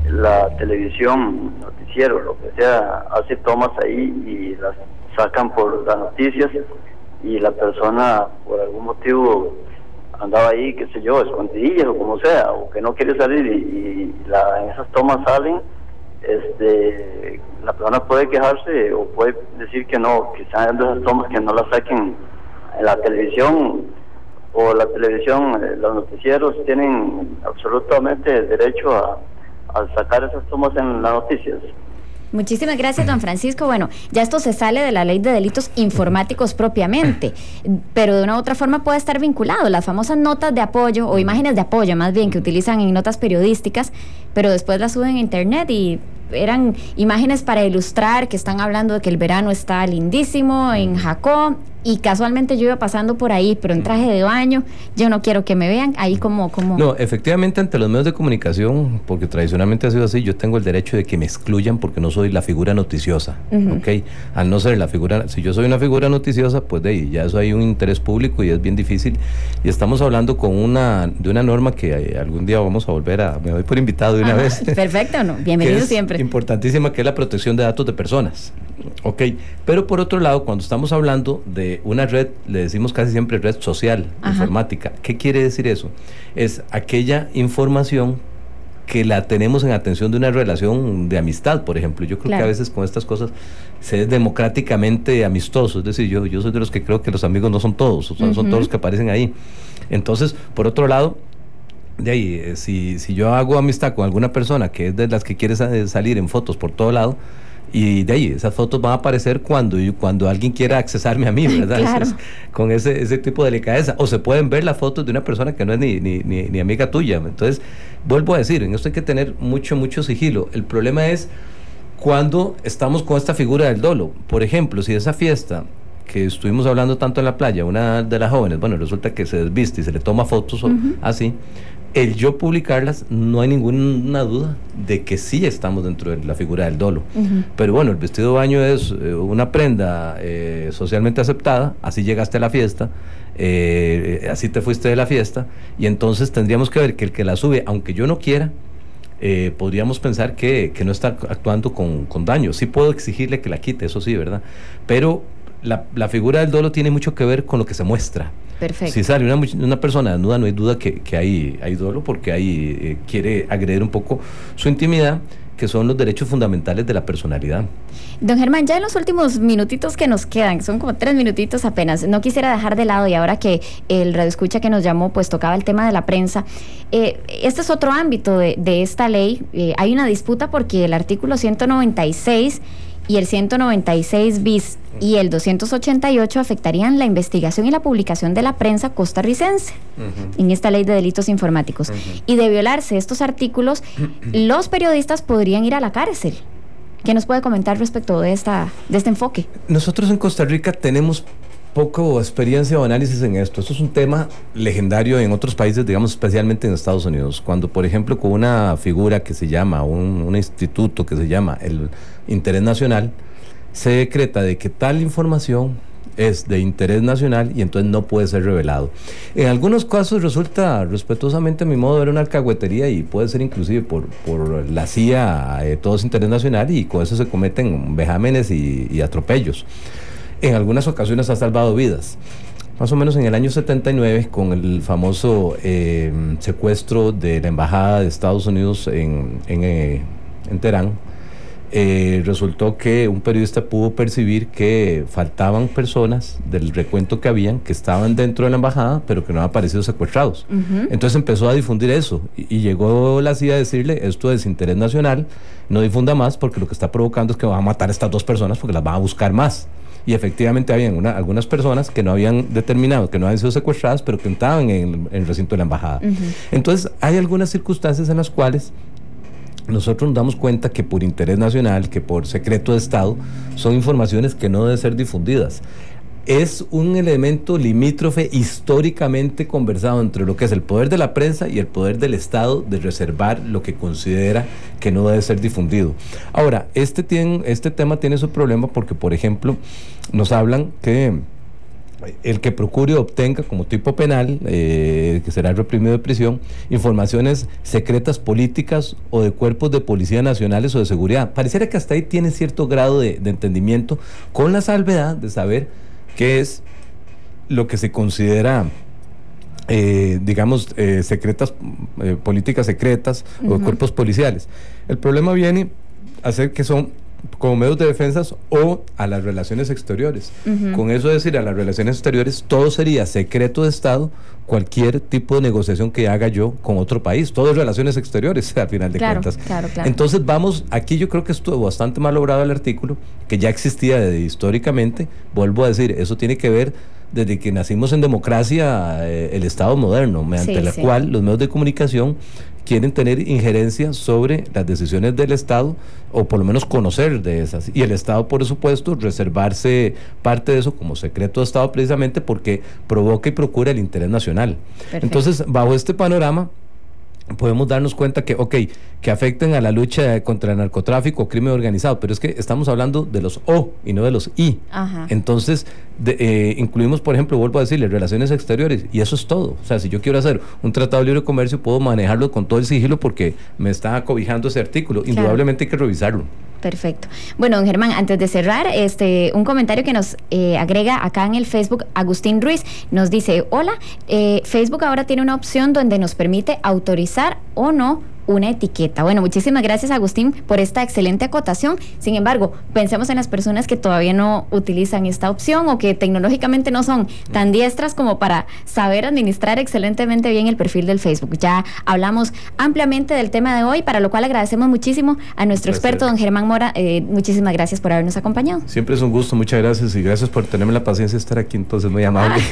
la televisión, noticiero, lo que sea, hace tomas ahí y las sacan por las noticias, y la persona por algún motivo andaba ahí, qué sé yo, escondidillas o como sea, o que no quiere salir y en esas tomas salen, la persona puede quejarse o puede decir que no, que sean de esas tomas que no las saquen en la televisión, o la televisión, los noticieros tienen absolutamente el derecho a sacar esas tomas en las noticias. Muchísimas gracias, don Francisco. Bueno, ya esto se sale de la ley de delitos informáticos propiamente, pero de una u otra forma puede estar vinculado. Las famosas notas de apoyo, o imágenes de apoyo más bien, que utilizan en notas periodísticas, pero después las suben a internet y eran imágenes para ilustrar que están hablando de que el verano está lindísimo en Jacó, y casualmente yo iba pasando por ahí, pero en traje de baño. Yo no quiero que me vean ahí como... No, efectivamente, ante los medios de comunicación, porque tradicionalmente ha sido así, yo tengo el derecho de que me excluyan porque no soy la figura noticiosa, ¿ok? Al no ser la figura, si yo soy una figura noticiosa, pues ya eso hay un interés público y es bien difícil, y estamos hablando de una norma que algún día vamos a volver me doy por invitado de una vez. Perfecto, ¿no? Bienvenido siempre. Importantísima, que es la protección de datos de personas, ¿ok? Pero por otro lado, cuando estamos hablando de una red, le decimos casi siempre red social, informática. ¿Qué quiere decir eso? Es aquella información que la tenemos en atención de una relación de amistad, por ejemplo. Yo creo que a veces con estas cosas se es democráticamente amistoso, es decir, yo soy de los que creo que los amigos no son todos, son todos los que aparecen ahí. Entonces, por otro lado, de ahí, si yo hago amistad con alguna persona que es de las que quiere salir en fotos por todo lado, y de ahí esas fotos van a aparecer cuando alguien quiera accesarme a mí, ¿verdad? Claro. Con ese tipo de delicadeza. O se pueden ver las fotos de una persona que no es ni amiga tuya. Entonces, vuelvo a decir, en esto hay que tener mucho sigilo. El problema es cuando estamos con esta figura del dolo. Por ejemplo, si esa fiesta que estuvimos hablando tanto en la playa, una de las jóvenes, bueno, resulta que se desviste y se le toma fotos así, el yo publicarlas, no hay ninguna duda de que sí estamos dentro de la figura del dolo. Pero bueno, el vestido de baño es una prenda socialmente aceptada, así llegaste a la fiesta, así te fuiste de la fiesta, y entonces tendríamos que ver que el que la sube, aunque yo no quiera, podríamos pensar que no está actuando con daño. Sí puedo exigirle que la quite, eso sí, ¿verdad? Pero la figura del dolo tiene mucho que ver con lo que se muestra. Perfecto. Si sale una persona desnuda, no hay duda que hay dolo, porque ahí quiere agredir un poco su intimidad, que son los derechos fundamentales de la personalidad. Don Germán, ya en los últimos minutitos que nos quedan, son como 3 minutitos apenas, no quisiera dejar de lado, y ahora que el radioescucha que nos llamó pues tocaba el tema de la prensa, este es otro ámbito de esta ley. Hay una disputa porque el artículo 196 y el 196 bis y el 288 afectarían la investigación y la publicación de la prensa costarricense en esta ley de delitos informáticos. Y de violarse estos artículos, los periodistas podrían ir a la cárcel. ¿Qué nos puede comentar respecto de este enfoque? Nosotros en Costa Rica tenemos poco experiencia o análisis en esto. Esto es un tema legendario en otros países, digamos especialmente en Estados Unidos, cuando por ejemplo con una figura que se llama, un instituto que se llama el Interés Nacional, se decreta de que tal información es de interés nacional y entonces no puede ser revelado. En algunos casos resulta, respetuosamente a mi modo de ver, una alcahuetería y puede ser inclusive por la CIA, todo es interés nacional y con eso se cometen vejámenes y atropellos. En algunas ocasiones ha salvado vidas. Más o menos en el año 79, con el famoso secuestro de la embajada de Estados Unidos en Teherán, resultó que un periodista pudo percibir que faltaban personas del recuento que habían, que estaban dentro de la embajada, pero que no habían aparecido secuestrados. Entonces empezó a difundir eso, y llegó la CIA a decirle, esto es interés nacional, no difunda más, porque lo que está provocando es que van a matar a estas 2 personas, porque las van a buscar más. Y efectivamente habían algunas personas que no habían determinado, que no habían sido secuestradas, pero que estaban en el recinto de la embajada. Entonces hay algunas circunstancias en las cuales nosotros nos damos cuenta que por interés nacional, que por secreto de Estado, son informaciones que no deben ser difundidas. Es un elemento limítrofe históricamente conversado entre lo que es el poder de la prensa y el poder del Estado de reservar lo que considera que no debe ser difundido. Ahora, este tema tiene su problema porque, por ejemplo, nos hablan que el que procure o obtenga como tipo penal, que será reprimido de prisión, informaciones secretas políticas o de cuerpos de policía nacionales o de seguridad. Pareciera que hasta ahí tiene cierto grado de entendimiento, con la salvedad de saber qué es lo que se considera, secretas, políticas secretas o de cuerpos policiales. El problema viene a ser que son como medios de defensa o a las relaciones exteriores. Con eso decir, a las relaciones exteriores todo sería secreto de Estado, cualquier tipo de negociación que haga yo con otro país, todo es relaciones exteriores al final de cuentas. Claro. Entonces aquí yo creo que estuvo bastante mal logrado el artículo, que ya existía históricamente. Vuelvo a decir, eso tiene que ver desde que nacimos en democracia, el Estado moderno, mediante la cual los medios de comunicación quieren tener injerencia sobre las decisiones del Estado, o por lo menos conocer de esas, y el Estado, por supuesto, reservarse parte de eso como secreto de Estado, precisamente porque provoca y procura el interés nacional. Perfecto. Entonces, bajo este panorama podemos darnos cuenta que afecten a la lucha contra el narcotráfico o crimen organizado, pero es que estamos hablando de los O y no de los I. Entonces incluimos, por ejemplo, vuelvo a decirle, relaciones exteriores, y eso es todo. O sea, si yo quiero hacer un tratado de libre comercio, puedo manejarlo con todo el sigilo porque me está acobijando ese artículo. Indudablemente hay que revisarlo. Perfecto. Bueno, don Germán, antes de cerrar, un comentario que nos agrega acá en el Facebook, Agustín Ruiz, nos dice: hola, Facebook ahora tiene una opción donde nos permite autorizar o no una etiqueta. Bueno, muchísimas gracias, Agustín, por esta excelente acotación. Sin embargo, pensemos en las personas que todavía no utilizan esta opción o que tecnológicamente no son tan diestras como para saber administrar excelentemente bien el perfil del Facebook. Ya hablamos ampliamente del tema de hoy, para lo cual agradecemos muchísimo a nuestro experto, don Germán Mora. Muchísimas gracias por habernos acompañado. Siempre es un gusto, muchas gracias, y gracias por tenerme la paciencia de estar aquí, entonces muy amable.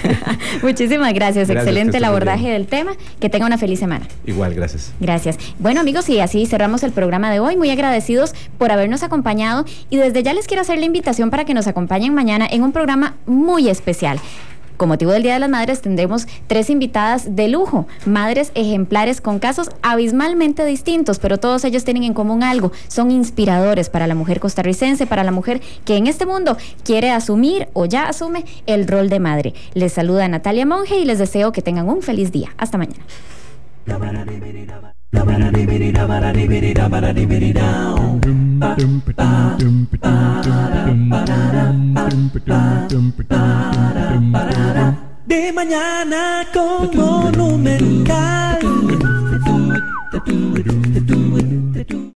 Muchísimas gracias, excelente el abordaje del tema. Que tenga una feliz semana. Igual, gracias. Gracias. Bueno, amigos, y así cerramos el programa de hoy. Muy agradecidos por habernos acompañado, y desde ya les quiero hacer la invitación para que nos acompañen mañana en un programa muy especial. Con motivo del Día de las Madres tendremos 3 invitadas de lujo, madres ejemplares con casos abismalmente distintos, pero todos ellos tienen en común algo: son inspiradores para la mujer costarricense, para la mujer que en este mundo quiere asumir o ya asume el rol de madre. Les saluda Natalia Monge y les deseo que tengan un feliz día. Hasta mañana. De mañana con Monumental.